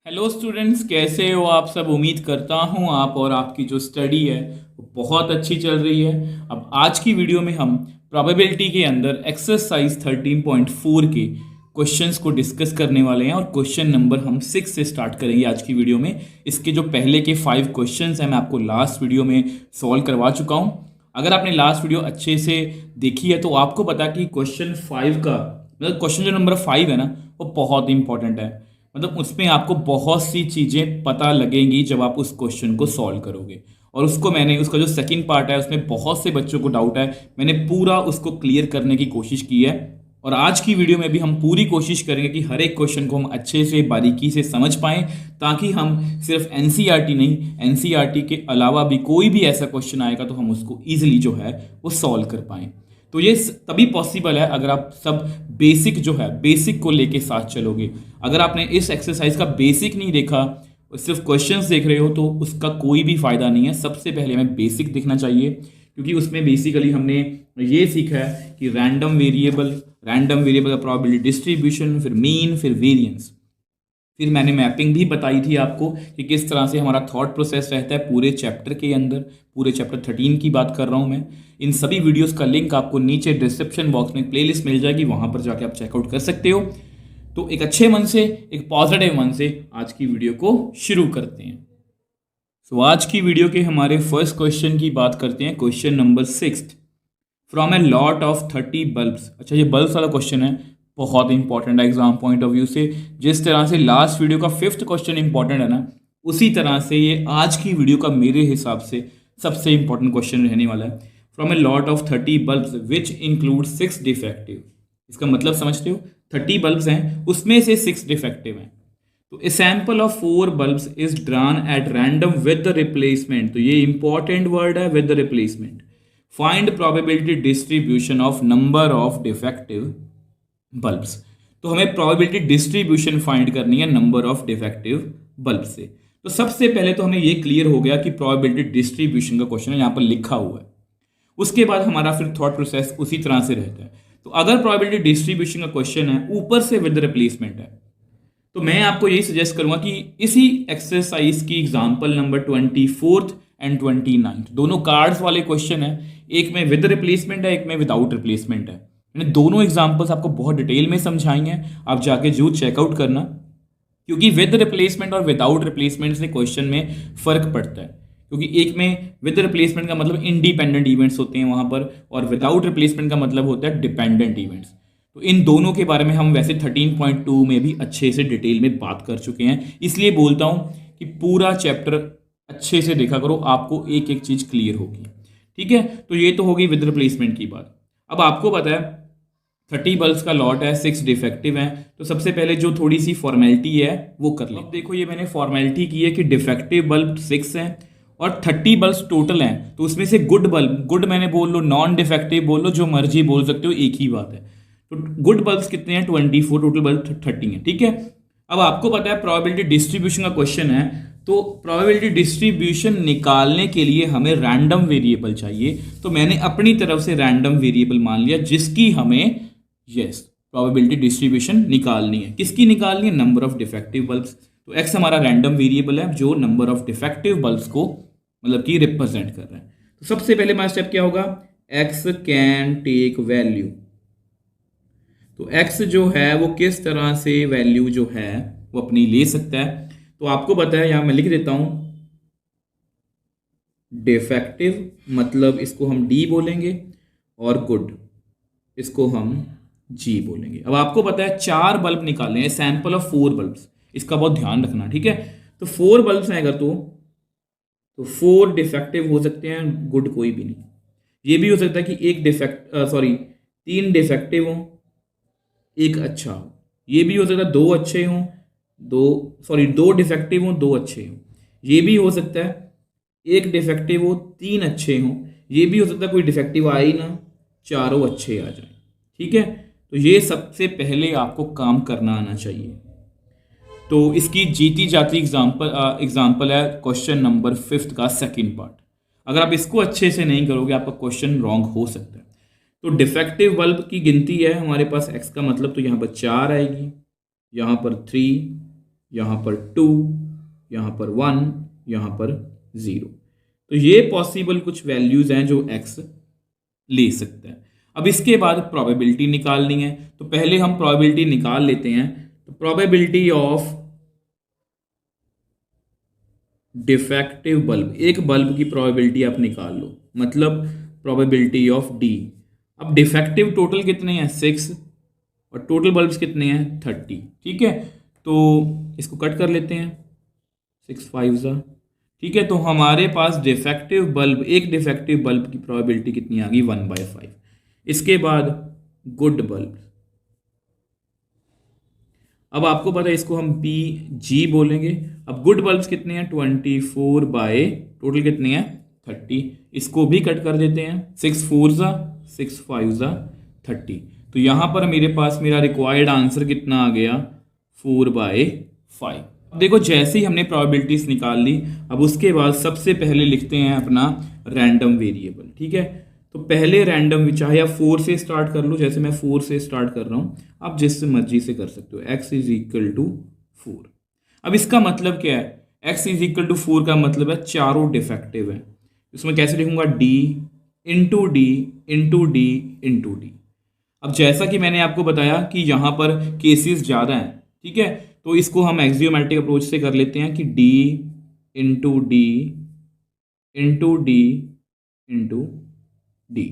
Hello students, कैसे हो आप सब। उम्मीद करता हूँ आप और आपकी जो स्टडी है वो बहुत अच्छी चल रही है। अब आज की वीडियो में हम प्रोबेबिलिटी के अंदर एक्सरसाइज 13.4 के क्वेश्चंस को डिस्कस करने वाले हैं और क्वेश्चन नंबर हम 6 से स्टार्ट करेंगे आज की वीडियो में। इसके जो पहले के 5 क्वेश्चंस हैं मैं आपको लास्ट वीडियो में सॉल्व करवा चुका हूँ। अगर आपने लास्ट वीडियो अच्छे से देखी है तो आपको पता कि क्वेश्चन 5 का मतलब क्वेश्चन जो नंबर 5 है ना वो बहुत इंपॉर्टेंट है। मतलब उसमें आपको बहुत सी चीज़ें पता लगेंगी जब आप उस क्वेश्चन को सॉल्व करोगे। और उसका जो सेकंड पार्ट है उसमें बहुत से बच्चों को डाउट है, मैंने पूरा उसको क्लियर करने की कोशिश की है। और आज की वीडियो में भी हम पूरी कोशिश करेंगे कि हर एक क्वेश्चन को हम अच्छे से बारीकी से समझ पाएं, ताकि हम सिर्फ एनसीईआरटी नहीं, एनसीईआरटी के अलावा भी कोई भी ऐसा क्वेश्चन आएगा तो हम उसको ईजिली जो है वो सॉल्व कर पाएं। तो ये तभी पॉसिबल है अगर आप सब बेसिक जो है बेसिक को लेके साथ चलोगे। अगर आपने इस एक्सरसाइज का बेसिक नहीं देखा, सिर्फ क्वेश्चंस देख रहे हो, तो उसका कोई भी फायदा नहीं है। सबसे पहले हमें बेसिक देखना चाहिए, क्योंकि उसमें बेसिकली हमने ये सीखा है कि रैंडम वेरिएबल का प्रोबेबिलिटी डिस्ट्रीब्यूशन, फिर मीन, फिर वेरिएंस, फिर मैंने मैपिंग भी बताई थी आपको कि किस तरह से हमारा थॉट प्रोसेस रहता है पूरे चैप्टर के अंदर। पूरे चैप्टर 13 की बात कर रहा हूँ मैं। इन सभी वीडियोस का लिंक आपको नीचे डिस्क्रिप्शन बॉक्स में प्लेलिस्ट मिल जाएगी, वहां पर जाके आप चेकआउट कर सकते हो। तो एक अच्छे मन से, एक पॉजिटिव मन से आज की वीडियो को शुरू करते हैं। तो आज की वीडियो के हमारे फर्स्ट क्वेश्चन की बात करते हैं, question number 6। From a lot of 30 bulbs. अच्छा, ये बल्ब्स वाला क्वेश्चन है, बहुत इंपॉर्टेंट है एग्जाम पॉइंट ऑफ व्यू से। जिस तरह से लास्ट वीडियो का 5th क्वेश्चन इंपॉर्टेंट है ना, उसी तरह से ये आज की वीडियो का मेरे हिसाब से सबसे इंपॉर्टेंट क्वेश्चन रहने वाला है। From a lot of 30 bulbs which include 6 defective. इसका मतलब समझते हो, 30 बल्ब्स हैं, उसमें से 6 डिफेक्टिव हैं। तो a sample of 4 bulbs is drawn at random with the replacement. तो ये इंपॉर्टेंट वर्ड है, with the replacement. Find probability distribution of number of defective bulbs. तो हमें प्रोबेबिलिटी डिस्ट्रीब्यूशन फाइंड करनी है नंबर ऑफ डिफेक्टिव बल्ब से। तो सबसे पहले तो हमें ये क्लियर हो गया कि प्रोबेबिलिटी डिस्ट्रीब्यूशन का क्वेश्चन है, यहाँ पर लिखा हुआ है। उसके बाद हमारा फिर थॉट प्रोसेस उसी तरह से रहता है। तो अगर प्रोबेबिलिटी डिस्ट्रीब्यूशन का क्वेश्चन है, ऊपर से विद रिप्लेसमेंट है, तो मैं आपको यही सजेस्ट करूंगा कि इसी एक्सरसाइज की example number 24th and 29th दोनों कार्ड्स वाले क्वेश्चन है। एक में विद रिप्लेसमेंट है, एक में विदाउट रिप्लेसमेंट है। मैंने दोनों एग्जांपल्स आपको बहुत डिटेल में समझाएंगे, आप जाके जरूर चेकआउट करना, क्योंकि विद रिप्लेसमेंट और विदाउट रिप्लेसमेंट से क्वेश्चन में फर्क पड़ता है। क्योंकि एक में विद रिप्लेसमेंट का मतलब इंडिपेंडेंट इवेंट्स होते हैं वहां पर, और विदाउट रिप्लेसमेंट का मतलब होता है डिपेंडेंट इवेंट्स। तो इन दोनों के बारे में हम वैसे 13.2 में भी अच्छे से डिटेल में बात कर चुके हैं, इसलिए बोलता हूं कि पूरा चैप्टर अच्छे से देखा करो, आपको एक एक चीज क्लियर होगी। ठीक है, तो ये तो होगी विद रिप्लेसमेंट की बात। अब आपको पता है 30 बल्ब्स का लॉट है, 6 डिफेक्टिव हैं। तो सबसे पहले जो थोड़ी सी फॉर्मेलिटी है वो कर ले। अब देखो, ये मैंने फॉर्मेलिटी की है कि डिफेक्टिव बल्ब 6 हैं और 30 बल्ब्स टोटल हैं। तो उसमें से गुड बल्ब, गुड मैंने बोल लो, नॉन डिफेक्टिव बोल लो, जो मर्जी बोल सकते हो, एक ही बात है। तो गुड बल्ब्स कितने हैं? 24, टोटल बल्ब 30 हैं। ठीक है, अब आपको पता है प्रोबेबिलिटी डिस्ट्रीब्यूशन का क्वेश्चन है, तो प्रोबेबिलिटी डिस्ट्रीब्यूशन निकालने के लिए हमें रैंडम वेरिएबल चाहिए। तो मैंने अपनी तरफ से रैंडम वेरिएबल मान लिया, जिसकी हमें प्रोबेबिलिटी डिस्ट्रीब्यूशन निकालनी है। किसकी निकालनी है? Number of defective bulbs. तो एक्स हमारा रैंडम वेरिएबल है जो नंबर ऑफ डिफेक्टिव बल्ब्स को मतलब कि रिप्रेजेंट कर रहा है। तो सबसे पहले हमारा स्टेप क्या होगा? X can take value. तो x जो है वो किस तरह से वैल्यू जो है वो अपनी ले सकता है? तो आपको पता है, यहां मैं लिख देता हूं डिफेक्टिव, मतलब इसको हम d बोलेंगे, और गुड इसको हम g बोलेंगे। अब आपको पता है 4 बल्ब निकालने हैं, सैंपल ऑफ 4 बल्ब्स, इसका बहुत ध्यान रखना। ठीक है, तो 4 बल्ब्स हैं अगर, तो 4 डिफेक्टिव हो सकते हैं, गुड कोई भी नहीं। ये भी हो सकता है कि 3 डिफेक्टिव हो, एक अच्छा हो। ये भी हो सकता है 2 अच्छे हों, 2 डिफेक्टिव हों, 2 अच्छे हों। ये भी हो सकता है 1 डिफेक्टिव हो, 3 अच्छे हों। ये भी हो सकता है कोई डिफेक्टिव आ ही ना, चारों अच्छे आ जाए। ठीक है, तो ये सबसे पहले आपको काम करना आना चाहिए। तो इसकी जीती जाती एग्जाम्पल है क्वेश्चन नंबर 5 का सेकंड पार्ट। अगर आप इसको अच्छे से नहीं करोगे, आपका क्वेश्चन रॉन्ग हो सकता है। तो डिफेक्टिव बल्ब की गिनती है हमारे पास x का मतलब, तो यहाँ पर 4 आएगी, यहाँ पर 3, यहाँ पर 2, यहाँ पर 1, यहाँ पर 0। तो ये पॉसिबल कुछ वैल्यूज हैं जो x ले सकता है। अब इसके बाद प्रोबेबिलिटी निकालनी है, तो पहले हम प्रोबेबिलिटी निकाल लेते हैं। तो प्रोबेबिलिटी ऑफ डिफेक्टिव बल्ब, एक बल्ब की प्रोबेबिलिटी आप निकाल लो, मतलब प्रोबेबिलिटी ऑफ डी। अब डिफेक्टिव टोटल कितने हैं 6 और टोटल बल्ब्स कितने हैं 30। ठीक है, तो इसको कट कर लेते हैं 6 5 ज़ा। ठीक है, तो हमारे पास डिफेक्टिव बल्ब, एक डिफेक्टिव बल्ब की प्रोबेबिलिटी कितनी आ गई 1/5। इसके बाद गुड बल्ब, अब आपको पता है इसको हम पी जी बोलेंगे। अब गुड बल्ब्स कितने हैं 24 बाय टोटल कितने हैं 30। इसको भी कट कर देते हैं 6 4 ज़ा 6 5 ज़ा 30। तो यहां पर मेरे पास मेरा रिक्वायर्ड आंसर कितना आ गया 4/5। अब देखो जैसे ही हमने प्रोबेबिलिटीज निकाल ली, अब उसके बाद सबसे पहले लिखते हैं अपना रैंडम वेरिएबल। ठीक है, तो पहले रैंडम, चाहे आप 4 से स्टार्ट कर लो, जैसे मैं 4 से स्टार्ट कर रहा हूं, आप जिस मर्जी से कर सकते हो। x is equal to 4। अब इसका मतलब क्या है, x इज इक्वल टू 4 का मतलब है चारों डिफेक्टिव है। इसमें कैसे लिखूंगा d into D into D into D. अब जैसा कि मैंने आपको बताया कि यहां पर केसेस ज़्यादा हैं, ठीक है, तो इसको हम एक्सियोमेट्रिक अप्रोच से कर लेते हैं कि d into D into D into D.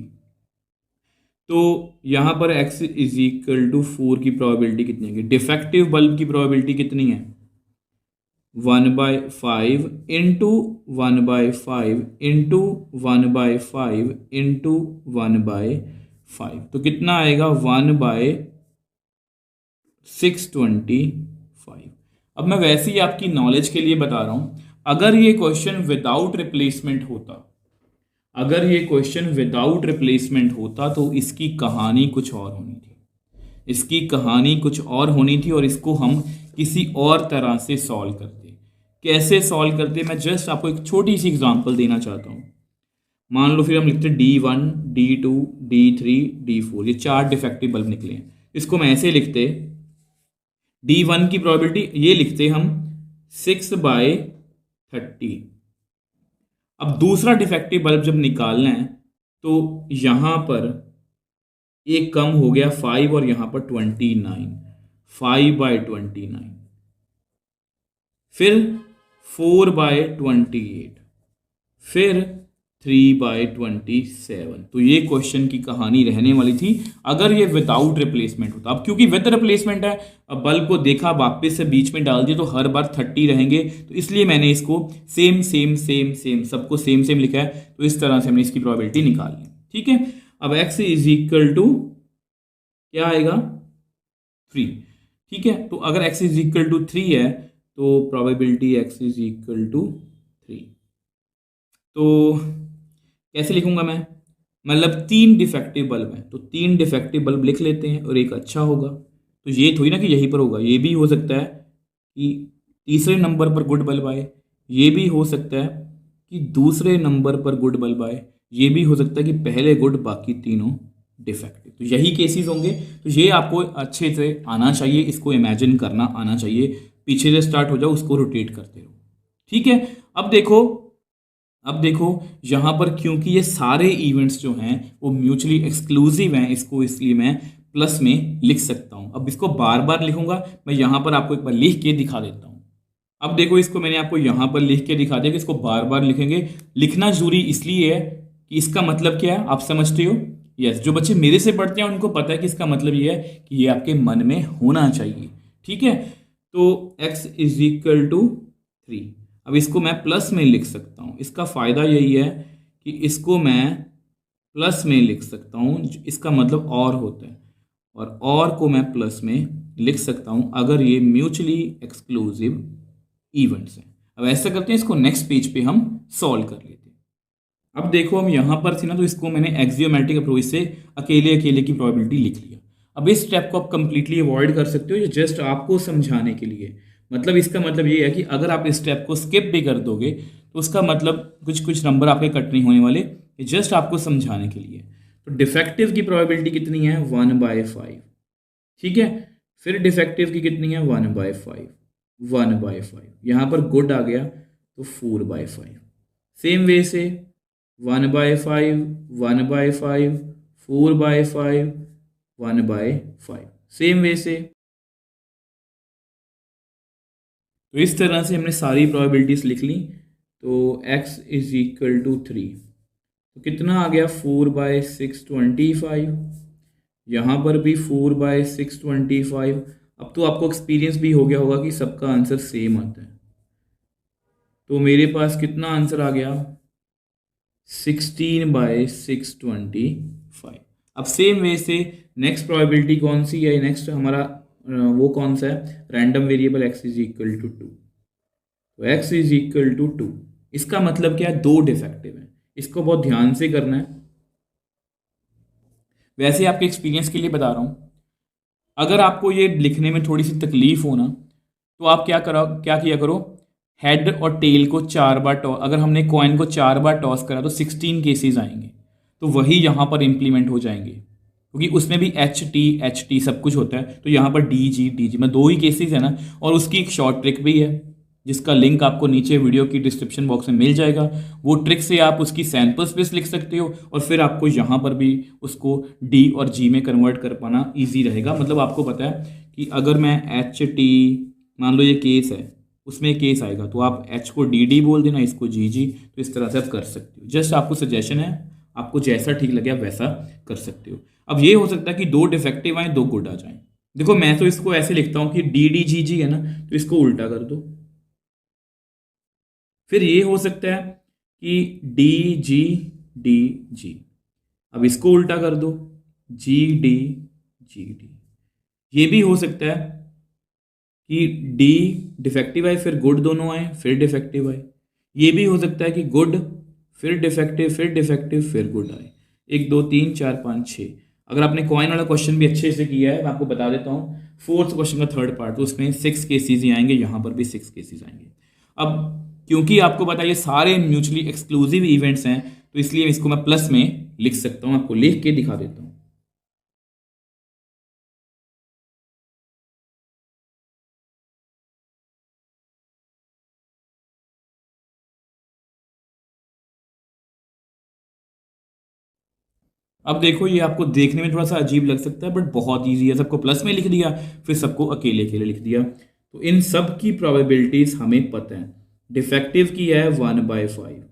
तो यहां पर x इज इक्वल टू 4 की प्रोबेबिलिटी कितनी है, डिफेक्टिव बल्ब की प्रोबेबिलिटी कितनी है 1/5 इंटू 1/5 इंटू 1/5 इंटू 1/5, तो कितना आएगा 1/625। अब मैं वैसे ही आपकी नॉलेज के लिए बता रहा हूं, अगर ये क्वेश्चन विदाउट रिप्लेसमेंट होता, अगर ये क्वेश्चन विदाउट रिप्लेसमेंट होता तो इसकी कहानी कुछ और होनी थी, इसकी कहानी कुछ और होनी थी, और इसको हम किसी और तरह से सॉल्व करते। कैसे सॉल्व करते, मैं जस्ट आपको एक छोटी सी एग्जांपल देना चाहता हूं। मान लो फिर हम लिखते D1 D2 D3 D4, ये 4 डिफेक्टिव बल्ब निकले हैं। इसको मैं ऐसे लिखते, D1 की प्रोबेबिलिटी ये लिखते हम 6/30। अब दूसरा डिफेक्टिव बल्ब जब निकालना है तो यहां पर एक कम हो गया 5 और यहां पर 29, 5/29, फिर 4/28, फिर 3/27। तो ये क्वेश्चन की कहानी रहने वाली थी अगर ये विदाउट रिप्लेसमेंट होता। अब क्योंकि विद रिप्लेसमेंट है, अब बल्ब को देखा वापस से बीच में डाल दिया तो हर बार 30 रहेंगे, तो इसलिए मैंने इसको सेम सेम सेम सेम सबको सेम सेम लिखा है। तो इस तरह से हमने इसकी प्रोबेबिलिटी निकाल ली। ठीक है, अब x इज इक्वल टू क्या आएगा 3। ठीक है, तो अगर x इज इक्वल टू 3 है तो probability x is equal to 3। तो कैसे लिखूंगा मैं, मतलब 3 डिफेक्टिव बल्ब हैं तो 3 डिफेक्टिव बल्ब लिख लेते हैं और एक अच्छा होगा। तो ये थोड़ी ना कि यहीं पर होगा, ये भी हो सकता है कि तीसरे नंबर पर गुड बल्ब आए, ये भी हो सकता है कि दूसरे नंबर पर गुड बल्ब आए, ये भी हो सकता है कि पहले गुड बाकी तीनों डिफेक्टिव। तो यही केसेस होंगे। तो ये आपको अच्छे से आना चाहिए, इसको इमेजिन करना आना चाहिए। पीछे से स्टार्ट हो जाओ, उसको रोटेट करते रहो। ठीक है, अब देखो यहां पर क्योंकि ये सारे इवेंट्स जो हैं वो म्यूचुअली एक्सक्लूसिव हैं, इसको इसलिए मैं प्लस में लिख सकता हूं। अब इसको बार बार लिखूंगा, मैं यहां पर आपको एक बार लिख के दिखा देता हूं। अब देखो इसको मैंने आपको यहां पर लिख के दिखा दिया कि इसको बार बार लिखेंगे। लिखना जरूरी इसलिए है कि इसका मतलब क्या है आप समझते हो। यस, जो बच्चे मेरे से पढ़ते हैं उनको पता है कि इसका मतलब ये है कि ये आपके मन में होना चाहिए। ठीक है, तो x इज इक्वल टू 3। अब इसको मैं प्लस में लिख सकता हूं। इसका फायदा यही है कि इसको मैं प्लस में लिख सकता हूं, इसका मतलब और होता है, और को मैं प्लस में लिख सकता हूं अगर ये म्यूचुअली एक्सक्लूसिव इवेंट्स हैं। अब ऐसा करते हैं, इसको नेक्स्ट पेज पे हम सॉल्व कर लेते हैं। अब देखो हम यहां पर थी ना, तो इसको मैंने एक्सियोमेट्रिक अप्रोच से अकेले अकेले की प्रोबेबिलिटी लिख लिया। अब इस स्टेप को आप कंप्लीटली अवॉइड कर सकते हो, ये जस्ट आपको समझाने के लिए। मतलब इसका मतलब ये है कि अगर आप इस स्टेप को स्किप भी कर दोगे तो उसका मतलब कुछ कुछ नंबर आपके कट नहीं होने वाले, ये जस्ट आपको समझाने के लिए। तो डिफेक्टिव की प्रोबेबिलिटी कितनी है 1/5। ठीक है, फिर डिफेक्टिव की कितनी है 1/5, 1/5, यहाँ पर गुड आ गया तो 4/5। सेम वे से 1/5, 1/5, 4/5, 1/5, सेम वे से। तो इस तरह से हमने सारी प्रोबेबिलिटीज लिख ली। तो x इज इक्वल टू 3, तो कितना आ गया 4/625। यहाँ पर भी 4/625। अब तो आपको एक्सपीरियंस भी हो गया होगा कि सबका आंसर सेम आता है। तो मेरे पास कितना आंसर आ गया 16/625। अब सेम वे से नेक्स्ट प्रोबेबिलिटी कौन सी है, नेक्स्ट हमारा वो कौन सा है, random variable x is equal to 2। तो x इज इक्वल टू 2, इसका मतलब क्या है, दो डिफेक्टिव है, इसको बहुत ध्यान से करना है। वैसे आपके एक्सपीरियंस के लिए बता रहा हूँ, अगर आपको ये लिखने में थोड़ी सी तकलीफ हो ना, तो आप क्या किया करो, हेड और टेल को 4 बार टॉस, अगर हमने कॉइन को 4 बार टॉस करा तो 16 केसेस आएंगे, तो वही यहाँ पर इंप्लीमेंट हो जाएंगे, क्योंकि उसमें भी एच टी सब कुछ होता है। तो यहाँ पर डी जी में दो ही केसेस है ना। और उसकी एक शॉर्ट ट्रिक भी है, जिसका लिंक आपको नीचे वीडियो की डिस्क्रिप्शन बॉक्स में मिल जाएगा। वो ट्रिक से आप उसकी सैंपल स्पेस लिख सकते हो, और फिर आपको यहाँ पर भी उसको डी और जी में कन्वर्ट कर पाना ईजी रहेगा। मतलब आपको पता है कि अगर मैं एच टी, मान लो ये केस है, उसमें केस आएगा, तो आप एच को डी डी बोल देना, इसको जी जी। तो इस तरह से आप कर सकते हो। जस्ट आपको सजेशन है, आपको जैसा ठीक लगे आप वैसा कर सकते हो। अब ये हो सकता है कि दो डिफेक्टिव आए, दो गुड आ जाए। देखो मैं तो इसको ऐसे लिखता हूँ कि डी डी जी जी है ना, तो इसको उल्टा कर दो। फिर ये हो सकता है कि डी जी डी जी, अब इसको उल्टा कर दो, जी डी जी डी। ये भी हो सकता है कि डी डिफेक्टिव आए, फिर गुड दोनों आए, फिर डिफेक्टिव आए। ये भी हो सकता है कि गुड फिर डिफेक्टिव, फिर डिफेक्टिव, फिर गुड आए। 1 2 3 4 5 6। अगर आपने कॉइन वाला क्वेश्चन भी अच्छे से किया है, मैं आपको बता देता हूँ, फोर्थ क्वेश्चन का थर्ड पार्ट, तो उसमें 6 केसेस ही आएंगे, यहाँ पर भी 6 केसेस आएंगे। अब क्योंकि आपको पता है ये सारे म्यूचुअली एक्सक्लूसिव इवेंट्स हैं, तो इसलिए इसको मैं प्लस में लिख सकता हूँ, आपको लिख के दिखा देता हूँ। अब देखो ये आपको देखने में थोड़ा सा अजीब लग सकता है, बट बहुत इजी है। सबको प्लस में लिख दिया, फिर सबको अकेले अकेले लिख दिया। तो इन सब की प्रोबेबिलिटीज हमें पता है। डिफेक्टिव की है 1/5,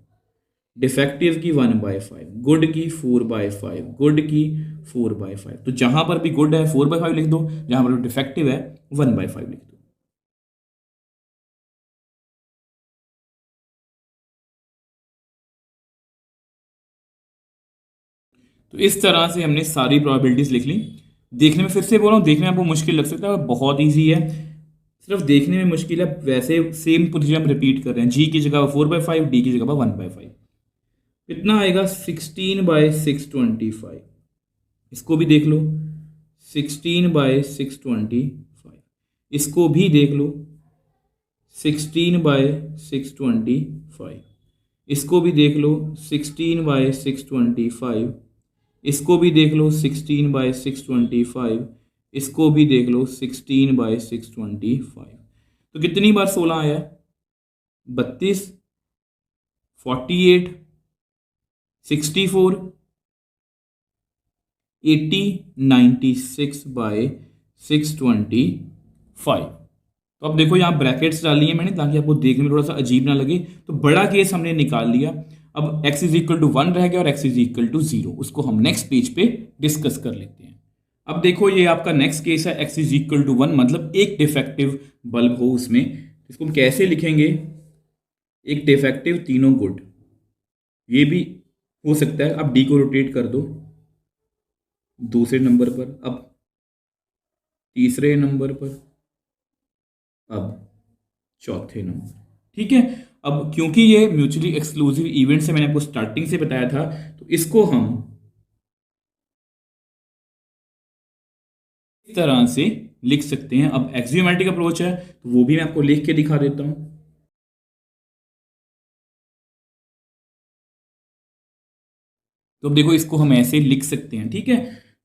डिफेक्टिव की 1/5, गुड की 4/5, गुड की 4/5। तो जहां पर भी गुड है 4/5 लिख दो, जहां पर डिफेक्टिव है 1/5 लिख दो। तो इस तरह से हमने सारी प्रोबेबिलिटीज लिख ली। देखने में, फिर से बोल रहा हूँ, देखने में आपको मुश्किल लग सकता है, बहुत ईजी है। सिर्फ देखने में मुश्किल है, वैसे सेम पोजीशन हम रिपीट कर रहे हैं। जी की जगह 4/5, डी की जगह 1/5। कितना आएगा 16/625। इसको भी देख लो, 16/625। इसको भी देख लो, 16/625। इसको भी देख लो, 16/625। इसको भी देख लो, 16/625। इसको भी देख लो, 16/625। तो कितनी बार 16 आया, 32, 48, 64, 80, 96/625। तो अब देखो यहाँ ब्रैकेट्स डाली है मैंने, ताकि आपको देखने में थोड़ा सा अजीब ना लगे। तो बड़ा केस हमने निकाल लिया। अब x इज इक्वल टू 1 रह गया, और x इज इक्वल टू 0। उसको हम नेक्स्ट पेज पे डिस्कस कर लेते हैं। अब देखो ये आपका नेक्स्ट केस है, x इज इक्वल टू 1, मतलब एक डिफेक्टिव बल्ब हो उसमें। इसको हम कैसे लिखेंगे, एक डिफेक्टिव तीनों गुड, ये भी हो सकता है। अब डी को रोटेट कर दो दूसरे नंबर पर, अब तीसरे नंबर पर, अब चौथे नंबर। ठीक है। अब क्योंकि ये म्यूचुअली एक्सक्लूसिव इवेंट से मैंने आपको स्टार्टिंग से बताया था, तो इसको हम इस तरह से लिख सकते हैं। अब एक्सियोमेटिक अप्रोच है, तो वो भी मैं आपको लिख के दिखा देता हूं। तो अब देखो इसको हम ऐसे लिख सकते हैं, ठीक है।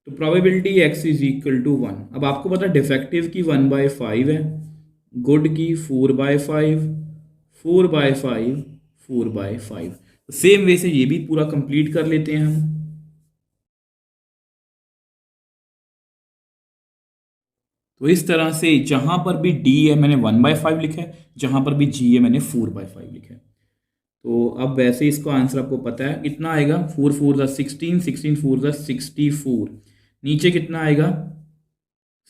तो probability x is equal to 1। अब आपको पता है डिफेक्टिव की 1/5 है, गुड की 4/5, 4/5, 4/5। सेम वे से ये भी पूरा कंप्लीट कर लेते हैं हम। तो इस तरह से जहां पर भी डी है मैंने 1/5 लिखा है, जहां पर भी जी है मैंने 4/5 लिखा है। तो अब वैसे इसका आंसर आपको पता है कितना आएगा, 4 4 16, 16 4 64, नीचे कितना आएगा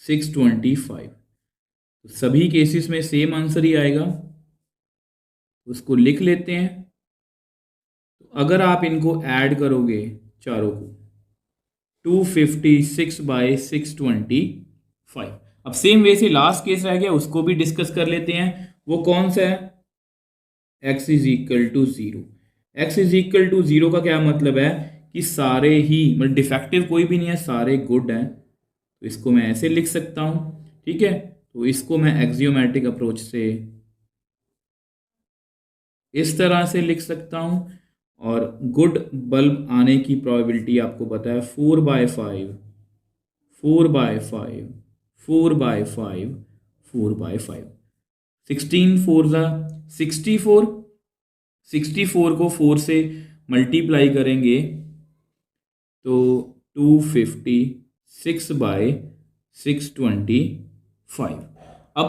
625। तो सभी केसेस में सेम आंसर ही आएगा, उसको लिख लेते हैं। तो अगर आप इनको ऐड करोगे चारों को, 256/625। अब सेम वे से लास्ट केस रह गया, उसको भी डिस्कस कर लेते हैं। वो कौन सा है, x is equal to 0। x is equal to 0 का क्या मतलब है कि सारे ही मतलब डिफेक्टिव कोई भी नहीं है, सारे गुड हैं। तो इसको मैं ऐसे लिख सकता हूं, ठीक है। तो इसको मैं एक्सियोमेटिक अप्रोच से इस तरह से लिख सकता हूं। और गुड बल्ब आने की प्रोबेबिलिटी आपको पता है 4/5, 4/5, 4/5, 4/5। 16 4 64, 64 को 4 से मल्टीप्लाई करेंगे तो 256/625। अब